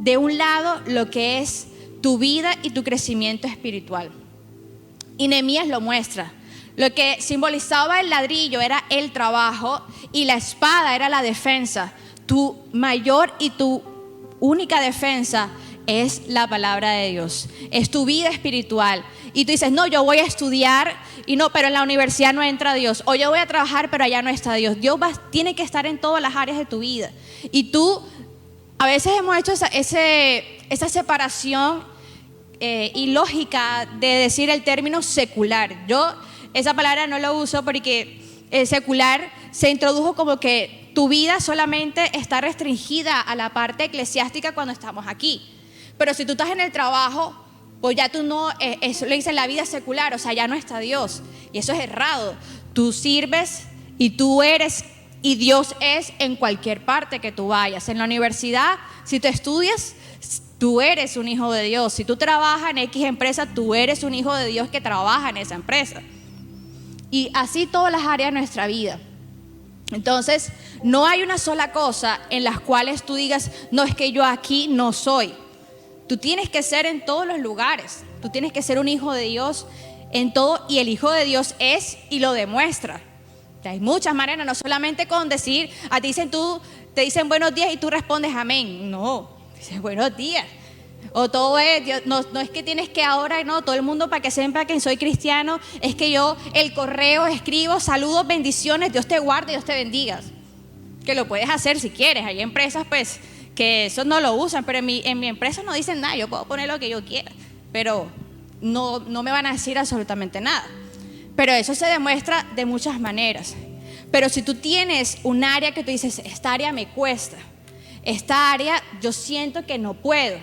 de un lado lo que es tu vida y tu crecimiento espiritual. Y Nehemías lo muestra. Lo que simbolizaba el ladrillo era el trabajo y la espada era la defensa. Tu mayor y tu única defensa es la palabra de Dios, es tu vida espiritual. Y tú dices, no, yo voy a estudiar y no, pero en la universidad no entra Dios. O yo voy a trabajar, pero allá no está Dios. Dios tiene que estar en todas las áreas de tu vida. Y tú, a veces hemos hecho esa separación ilógica de decir el término secular. Yo esa palabra no lo uso porque secular se introdujo como que tu vida solamente está restringida a la parte eclesiástica cuando estamos aquí. Pero si tú estás en el trabajo, pues ya tú no, eso le dicen la vida secular, o sea, ya no está Dios. Y eso es errado. Tú sirves y tú eres, y Dios es en cualquier parte que tú vayas. En la universidad, si tú estudias, tú eres un hijo de Dios. Si tú trabajas en X empresa, tú eres un hijo de Dios que trabaja en esa empresa. Y así todas las áreas de nuestra vida. Entonces, no hay una sola cosa en las cuales tú digas, no, es que yo aquí no soy. Tú tienes que ser en todos los lugares. Tú tienes que ser un hijo de Dios en todo, y el hijo de Dios es y lo demuestra. Hay muchas maneras, no solamente con decir, te dicen buenos días y tú respondes amén. No, dices buenos días. O todo es, no es que tienes que ahora, no, todo el mundo para que sepa que soy cristiano, es que yo el correo escribo, saludos, bendiciones, Dios te guarde, Dios te bendiga. Que lo puedes hacer si quieres. Hay empresas pues que eso no lo usan, pero en mi empresa no dicen nada, yo puedo poner lo que yo quiera, pero no me van a decir absolutamente nada. Pero eso se demuestra de muchas maneras. Pero si tú tienes un área que tú dices, esta área me cuesta, esta área yo siento que no puedo,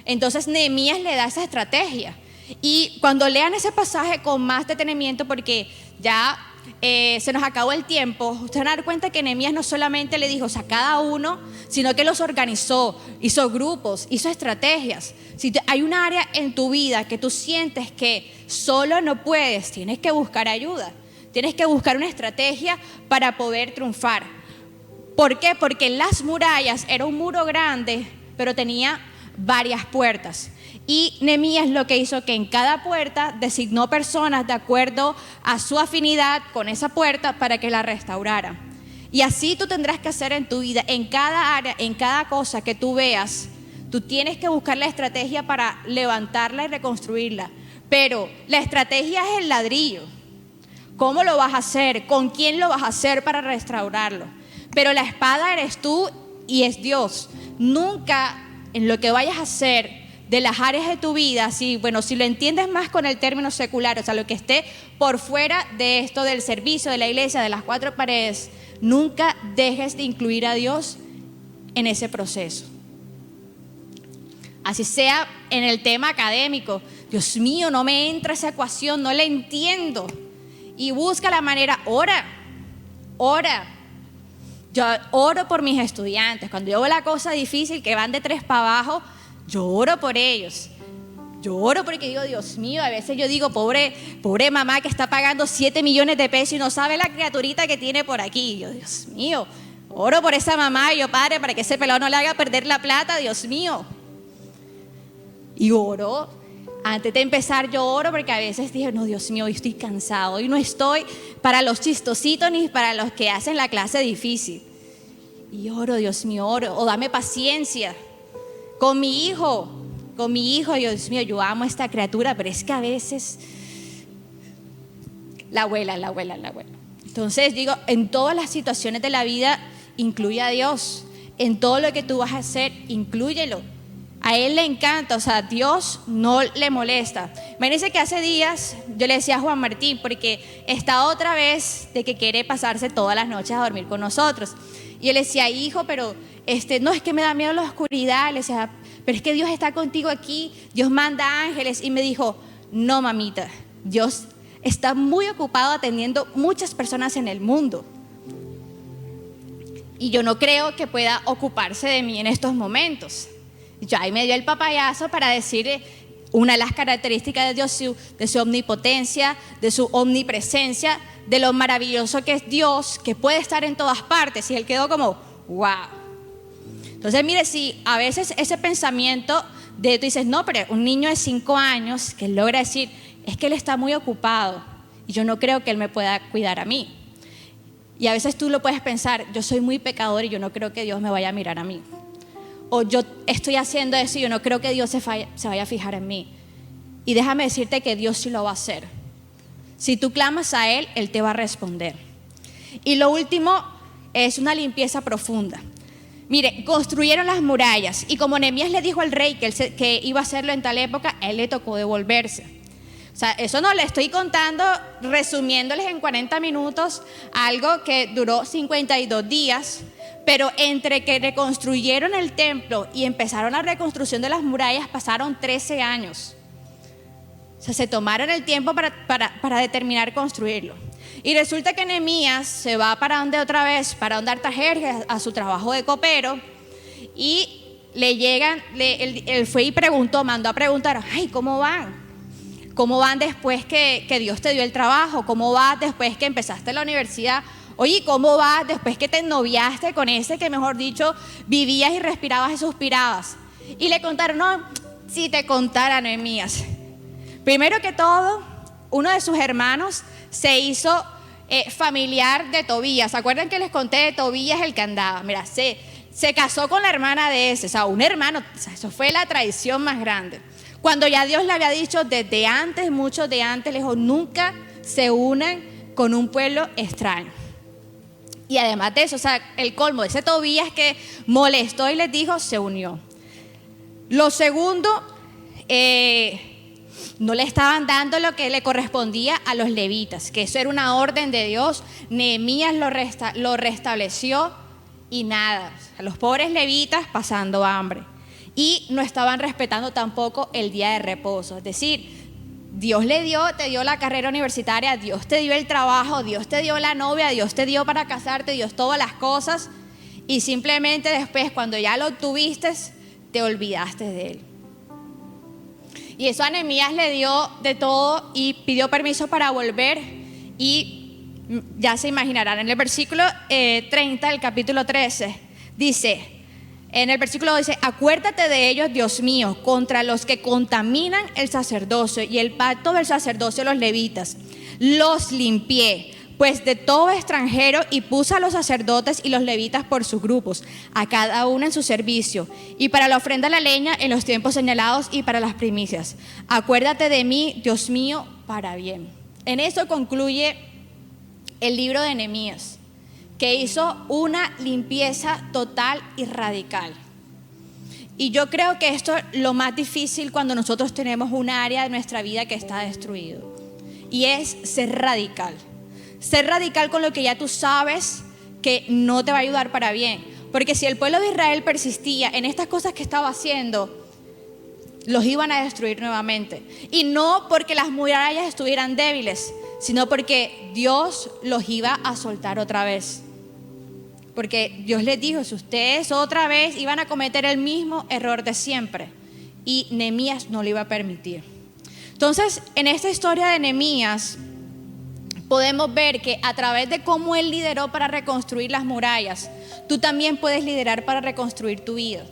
entonces Nehemías le da esa estrategia. Y cuando lean ese pasaje con más detenimiento, porque ya se nos acabó el tiempo, ustedes van a dar cuenta que Nehemías no solamente le dijo, o sea, cada uno, sino que los organizó, hizo grupos, hizo estrategias. Si hay un área en tu vida que tú sientes que solo no puedes, tienes que buscar ayuda, tienes que buscar una estrategia para poder triunfar. ¿Por qué? Porque las murallas era un muro grande, pero tenía varias puertas. Y Nehemías lo que hizo que en cada puerta designó personas de acuerdo a su afinidad con esa puerta para que la restauraran. Y así tú tendrás que hacer en tu vida, en cada área, en cada cosa que tú veas, tú tienes que buscar la estrategia para levantarla y reconstruirla. Pero la estrategia es el ladrillo. ¿Cómo lo vas a hacer? ¿Con quién lo vas a hacer para restaurarlo? Pero la espada eres tú y es Dios. Nunca en lo que vayas a hacer de las áreas de tu vida, si lo entiendes más con el término secular, o sea, lo que esté por fuera de esto del servicio, de la iglesia, de las cuatro paredes, nunca dejes de incluir a Dios en ese proceso. Así sea en el tema académico. Dios mío, no me entra esa ecuación, no la entiendo. Y busca la manera, ora. Yo oro por mis estudiantes. Cuando yo veo la cosa difícil, que van de 3 para abajo, yo oro por ellos. Yo oro porque digo, Dios mío, a veces yo digo, pobre mamá que está pagando 7 millones de pesos y no sabe la criaturita que tiene por aquí. Yo, Dios mío, oro por esa mamá y yo, Padre, para que ese pelado no le haga perder la plata, Dios mío. Y oro. Antes de empezar yo oro porque a veces dije, no, Dios mío, hoy estoy cansado. Hoy no estoy para los chistositos ni para los que hacen la clase difícil. Y oro, Dios mío, oro. O dame paciencia con mi hijo, Dios mío, yo amo a esta criatura, pero es que a veces la abuela. Entonces digo, en todas las situaciones de la vida, incluye a Dios. En todo lo que tú vas a hacer, inclúyelo. A Él le encanta, o sea, a Dios no le molesta. Imagínense que hace días yo le decía a Juan Martín, porque está otra vez de que quiere pasarse todas las noches a dormir con nosotros. Y él decía, hijo, pero no, es que me da miedo la oscuridad. Le decía, pero es que Dios está contigo aquí, Dios manda ángeles. Y me dijo, no, mamita, Dios está muy ocupado atendiendo muchas personas en el mundo. Y yo no creo que pueda ocuparse de mí en estos momentos. Ya ahí me dio el papayazo para decirle una de las características de Dios, de su omnipotencia, de su omnipresencia, de lo maravilloso que es Dios, que puede estar en todas partes. Y él quedó como, wow. Entonces, mire, si a veces ese pensamiento de tú dices, no, pero un niño de 5 años que logra decir, es que él está muy ocupado y yo no creo que él me pueda cuidar a mí. Y a veces tú lo puedes pensar, yo soy muy pecador y yo no creo que Dios me vaya a mirar a mí. O yo estoy haciendo eso y yo no creo que Dios se vaya a fijar en mí. Y déjame decirte que Dios sí lo va a hacer. Si tú clamas a Él, Él te va a responder. Y lo último es una limpieza profunda. Mire, construyeron las murallas y como Nehemías le dijo al rey que iba a hacerlo en tal época, a él le tocó devolverse. O sea, eso no le estoy contando, resumiéndoles en 40 minutos algo que duró 52 días, pero entre que reconstruyeron el templo y empezaron la reconstrucción de las murallas pasaron 13 años. O sea, se tomaron el tiempo para determinar construirlo. Y resulta que Nehemías se va para donde otra vez, para donde Artajerjes, a su trabajo de copero, y le llegan, él fue y preguntó, mandó a preguntar, ay, ¿cómo van? ¿Cómo van después que Dios te dio el trabajo? ¿Cómo vas después que empezaste la universidad? Oye, ¿cómo vas después que te noviaste con ese que, mejor dicho, vivías y respirabas y suspirabas? Y le contaron, no, si te contara, Nehemías. Primero que todo, uno de sus hermanos se hizo familiar de Tobías. ¿Se acuerdan que les conté de Tobías el que andaba? Mira, se casó con la hermana de ese, o sea, un hermano, o sea, eso fue la traición más grande. Cuando ya Dios le había dicho desde antes, mucho de antes, le dijo, nunca se unan con un pueblo extraño. Y además de eso, o sea, el colmo de ese Tobías que molestó y les dijo, se unió. Lo segundo, no le estaban dando lo que le correspondía a los levitas, que eso era una orden de Dios. Nehemías lo restableció y nada, a los pobres levitas pasando hambre. Y no estaban respetando tampoco el día de reposo. Es decir, Dios te dio la carrera universitaria, Dios te dio el trabajo, Dios te dio la novia, Dios te dio para casarte, Dios todas las cosas. Y simplemente después, cuando ya lo tuviste, te olvidaste de Él. Y eso a Nehemías le dio de todo y pidió permiso para volver. Y ya se imaginarán, en el versículo 30 del capítulo 13, dice... En el versículo dice, acuérdate de ellos, Dios mío, contra los que contaminan el sacerdocio y el pacto del sacerdocio de los levitas. Los limpié, pues de todo extranjero, y puse a los sacerdotes y los levitas por sus grupos, a cada uno en su servicio, y para la ofrenda a la leña en los tiempos señalados y para las primicias. Acuérdate de mí, Dios mío, para bien. En eso concluye el libro de Nehemías, que hizo una limpieza total y radical. Y yo creo que esto es lo más difícil cuando nosotros tenemos un área de nuestra vida que está destruido. Y es ser radical. Ser radical con lo que ya tú sabes que no te va a ayudar para bien. Porque si el pueblo de Israel persistía en estas cosas que estaba haciendo, los iban a destruir nuevamente. Y no porque las murallas estuvieran débiles, sino porque Dios los iba a soltar otra vez. Porque Dios les dijo, si ustedes otra vez iban a cometer el mismo error de siempre, y Nehemías no lo iba a permitir. Entonces, en esta historia de Nehemías podemos ver que a través de cómo él lideró para reconstruir las murallas, tú también puedes liderar para reconstruir tu vida,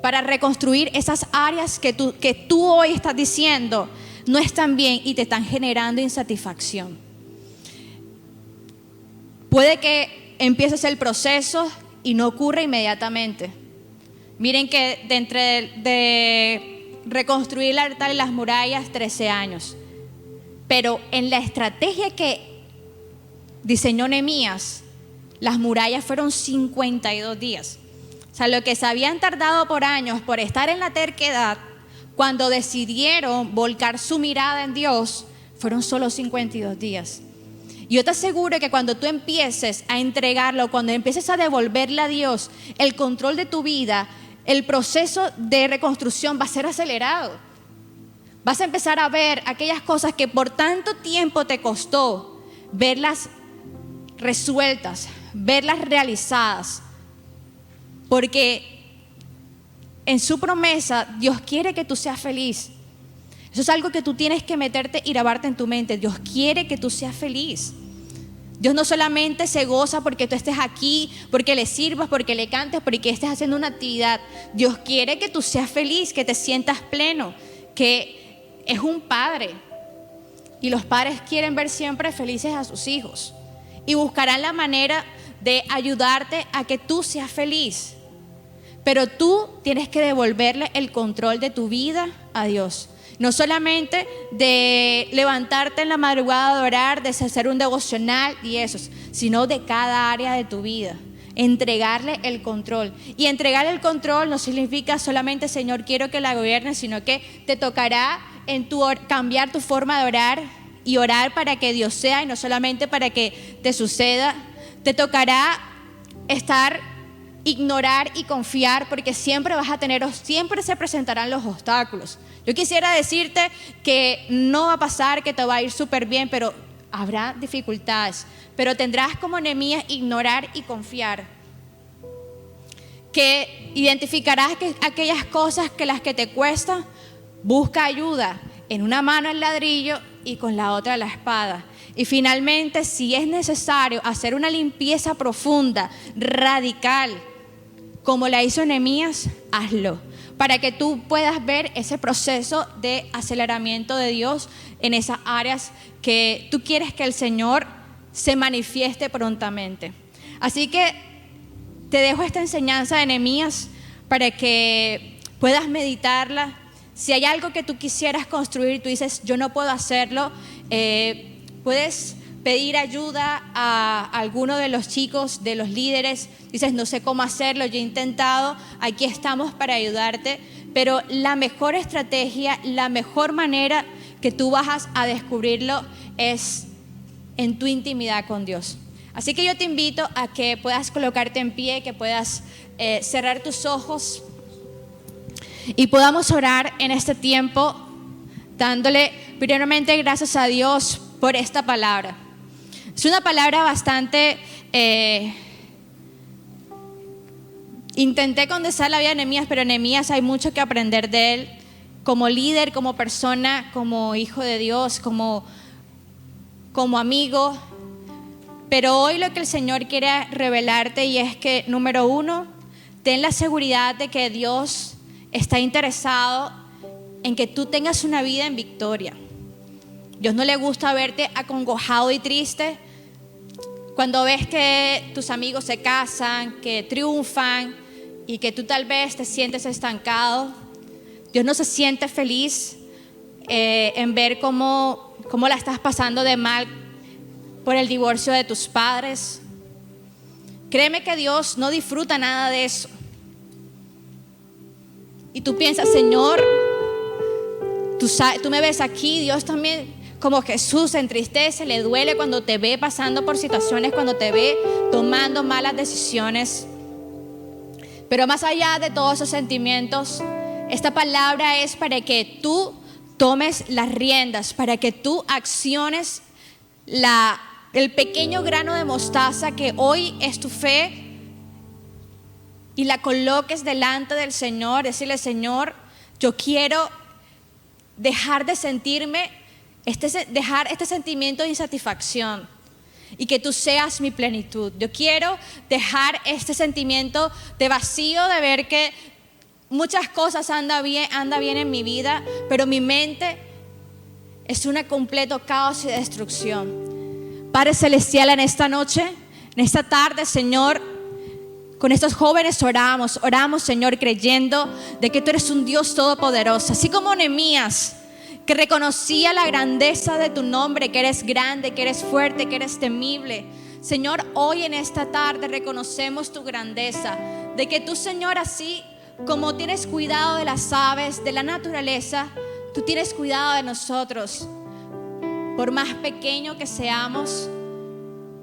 para reconstruir esas áreas que tú hoy estás diciendo no están bien y te están generando insatisfacción. Puede que empieces el proceso y no ocurra inmediatamente. Miren que de reconstruir el altar y las murallas, 13 años. Pero en la estrategia que diseñó Nehemías, las murallas fueron 52 días. O sea, lo que se habían tardado por años por estar en la terquedad, cuando decidieron volcar su mirada en Dios, fueron solo 52 días. Y yo te aseguro que cuando tú empieces a entregarlo, cuando empieces a devolverle a Dios el control de tu vida, el proceso de reconstrucción va a ser acelerado. Vas a empezar a ver aquellas cosas que por tanto tiempo te costó, verlas resueltas, verlas realizadas. Porque en su promesa, Dios quiere que tú seas feliz. Eso es algo que tú tienes que meterte y grabarte en tu mente. Dios quiere que tú seas feliz. Dios no solamente se goza porque tú estés aquí, porque le sirvas, porque le cantes, porque estés haciendo una actividad. Dios quiere que tú seas feliz, que te sientas pleno, que es un padre. Y los padres quieren ver siempre felices a sus hijos. Y buscarán la manera de ayudarte a que tú seas feliz. Pero tú tienes que devolverle el control de tu vida a Dios. No solamente de levantarte en la madrugada, de orar, de hacer un devocional y eso, sino de cada área de tu vida. Entregarle el control. Y entregarle el control no significa solamente, Señor, quiero que la gobiernes, sino que te tocará cambiar tu forma de orar y orar para que Dios sea y no solamente para que te suceda. Te tocará ignorar y confiar, porque siempre siempre se presentarán los obstáculos. Yo quisiera decirte que no va a pasar, que te va a ir súper bien, pero habrá dificultades. Pero tendrás como Nehemías ignorar y confiar. Que identificarás que aquellas cosas que las que te cuestan, busca ayuda. En una mano el ladrillo y con la otra la espada. Y finalmente, si es necesario hacer una limpieza profunda, radical, como la hizo Nehemías, hazlo, para que tú puedas ver ese proceso de aceleramiento de Dios en esas áreas que tú quieres que el Señor se manifieste prontamente. Así que te dejo esta enseñanza de Nehemías para que puedas meditarla. Si hay algo que tú quisieras construir, tú dices, yo no puedo hacerlo, puedes pedir ayuda a alguno de los chicos, de los líderes. Dices, no sé cómo hacerlo, yo he intentado, aquí estamos para ayudarte. Pero la mejor estrategia, la mejor manera que tú vas a descubrirlo es en tu intimidad con Dios. Así que yo te invito a que puedas colocarte en pie, que puedas cerrar tus ojos y podamos orar en este tiempo, dándole primeramente gracias a Dios por esta palabra. Es una palabra bastante... intenté condensar la vida de Nehemías, pero Nehemías hay mucho que aprender de él como líder, como persona, como hijo de Dios, como amigo. Pero hoy lo que el Señor quiere revelarte y es que, número uno, ten la seguridad de que Dios está interesado en que tú tengas una vida en victoria. Dios no le gusta verte acongojado y triste cuando ves que tus amigos se casan, que triunfan y que tú tal vez te sientes estancado. Dios no se siente feliz en ver cómo la estás pasando de mal por el divorcio de tus padres. Créeme que Dios no disfruta nada de eso. Y tú piensas, Señor, tú me ves aquí. Dios también, como Jesús, se entristece, le duele cuando te ve pasando por situaciones, cuando te ve tomando malas decisiones. Pero más allá de todos esos sentimientos, Esta palabra es para que tú tomes las riendas, para que tú acciones el pequeño grano de mostaza que hoy es tu fe y la coloques delante del Señor. Decirle: Señor, yo quiero dejar de sentirme, dejar este sentimiento de insatisfacción y que tú seas mi plenitud. Yo quiero dejar este sentimiento de vacío, de ver que muchas cosas anda bien en mi vida, pero mi mente es un completo caos y destrucción. Padre Celestial, en esta noche, en esta tarde, Señor, con estos jóvenes oramos, Señor, creyendo de que tú eres un Dios todopoderoso. Así como Nehemías, que reconocía la grandeza de tu nombre, que eres grande, que eres fuerte, que eres temible. Señor, hoy en esta tarde reconocemos tu grandeza, de que tú, Señor, así como tienes cuidado de las aves, de la naturaleza, tú tienes cuidado de nosotros. Por más pequeño que seamos,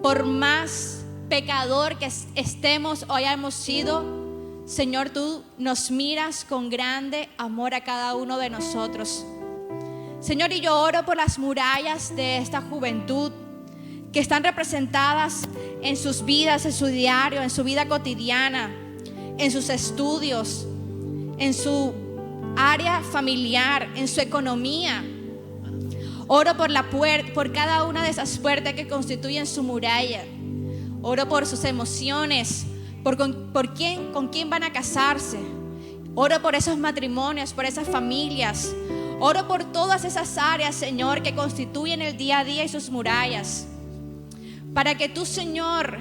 por más pecador que estemos o hayamos sido, Señor, tú nos miras con grande amor a cada uno de nosotros. Señor, y yo oro por las murallas de esta juventud que están representadas en sus vidas, en su diario, en su vida cotidiana, en sus estudios, en su área familiar, en su economía. Oro por cada una de esas puertas que constituyen su muralla. Oro por sus emociones, con quién van a casarse. Oro por esos matrimonios, por esas familias. Oro por todas esas áreas, Señor, que constituyen el día a día y sus murallas, para que tú, Señor,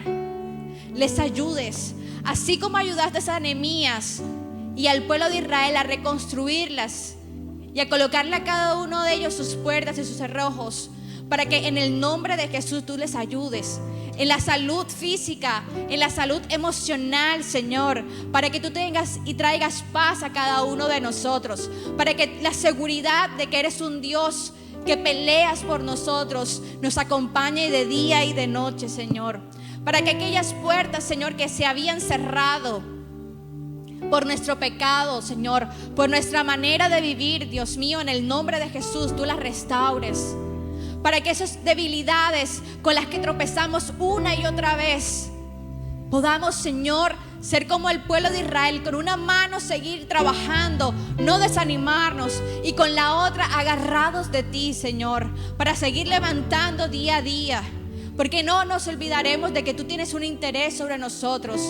les ayudes, así como ayudaste a Nehemías y al pueblo de Israel a reconstruirlas y a colocarle a cada uno de ellos sus puertas y sus cerrojos, para que en el nombre de Jesús tú les ayudes en la salud física, en la salud emocional, Señor, para que tú tengas y traigas paz a cada uno de nosotros, para que la seguridad de que eres un Dios que peleas por nosotros nos acompañe de día y de noche, Señor, para que aquellas puertas, Señor, que se habían cerrado por nuestro pecado, Señor, por nuestra manera de vivir, Dios mío, en el nombre de Jesús, tú las restaures, para que esas debilidades con las que tropezamos una y otra vez podamos, Señor, ser como el pueblo de Israel, con una mano seguir trabajando, no desanimarnos, y con la otra agarrados de ti, Señor, para seguir levantando día a día, porque no nos olvidaremos de que tú tienes un interés sobre nosotros.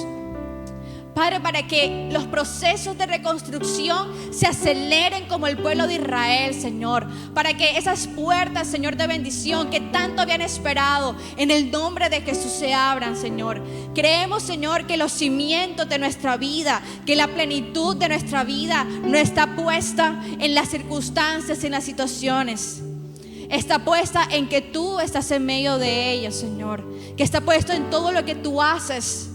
Padre, para que los procesos de reconstrucción se aceleren como el pueblo de Israel, Señor, para que esas puertas, Señor, de bendición que tanto habían esperado, en el nombre de Jesús se abran, Señor. Creemos, Señor, que los cimientos de nuestra vida, que la plenitud de nuestra vida no está puesta en las circunstancias, en las situaciones. Está puesta en que tú estás en medio de ellos, Señor, que está puesto en todo lo que tú haces.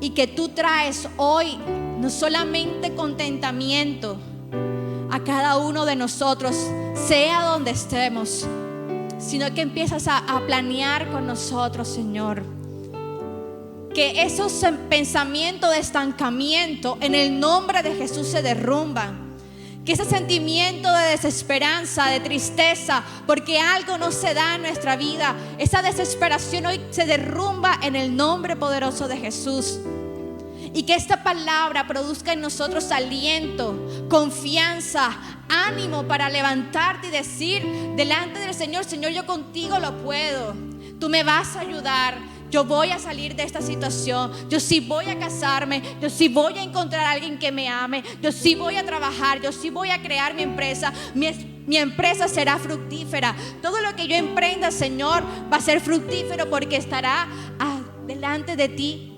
Y que tú traes hoy no solamente contentamiento a cada uno de nosotros, sea donde estemos, sino que empiezas a planear con nosotros, Señor. Que esos pensamientos de estancamiento en el nombre de Jesús se derrumban. Que ese sentimiento de desesperanza, de tristeza, porque algo no se da en nuestra vida, esa desesperación hoy se derrumba en el nombre poderoso de Jesús. Y que esta palabra produzca en nosotros aliento, confianza, ánimo para levantarte y decir delante del Señor: Señor, yo contigo lo puedo. Tú me vas a ayudar. Yo voy a salir de esta situación. Yo sí voy a casarme. Yo sí voy a encontrar a alguien que me ame. Yo sí voy a trabajar. Yo sí voy a crear mi empresa. Mi empresa será fructífera. Todo lo que yo emprenda, Señor, va a ser fructífero, porque estará delante de ti.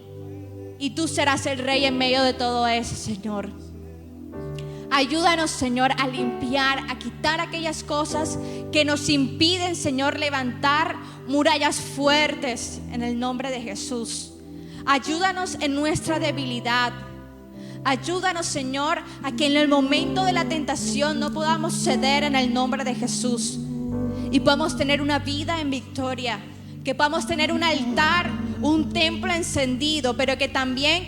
Y tú serás el rey en medio de todo eso, Señor. Ayúdanos, Señor, a limpiar, a quitar aquellas cosas que nos impiden, Señor, levantar murallas fuertes en el nombre de Jesús. Ayúdanos en nuestra debilidad. Ayúdanos, Señor, a que en el momento de la tentación no podamos ceder en el nombre de Jesús y podamos tener una vida en victoria, que podamos tener un altar, un templo encendido, pero que también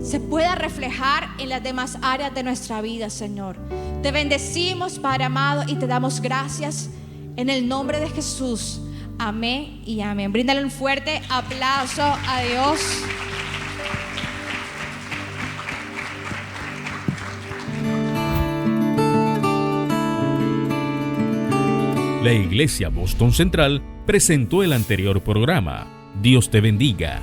se pueda reflejar en las demás áreas de nuestra vida, Señor. Te bendecimos, Padre amado, y te damos gracias en el nombre de Jesús. Amén y amén. Bríndale un fuerte aplauso a Dios. La Iglesia Boston Central presentó el anterior programa. Dios te bendiga.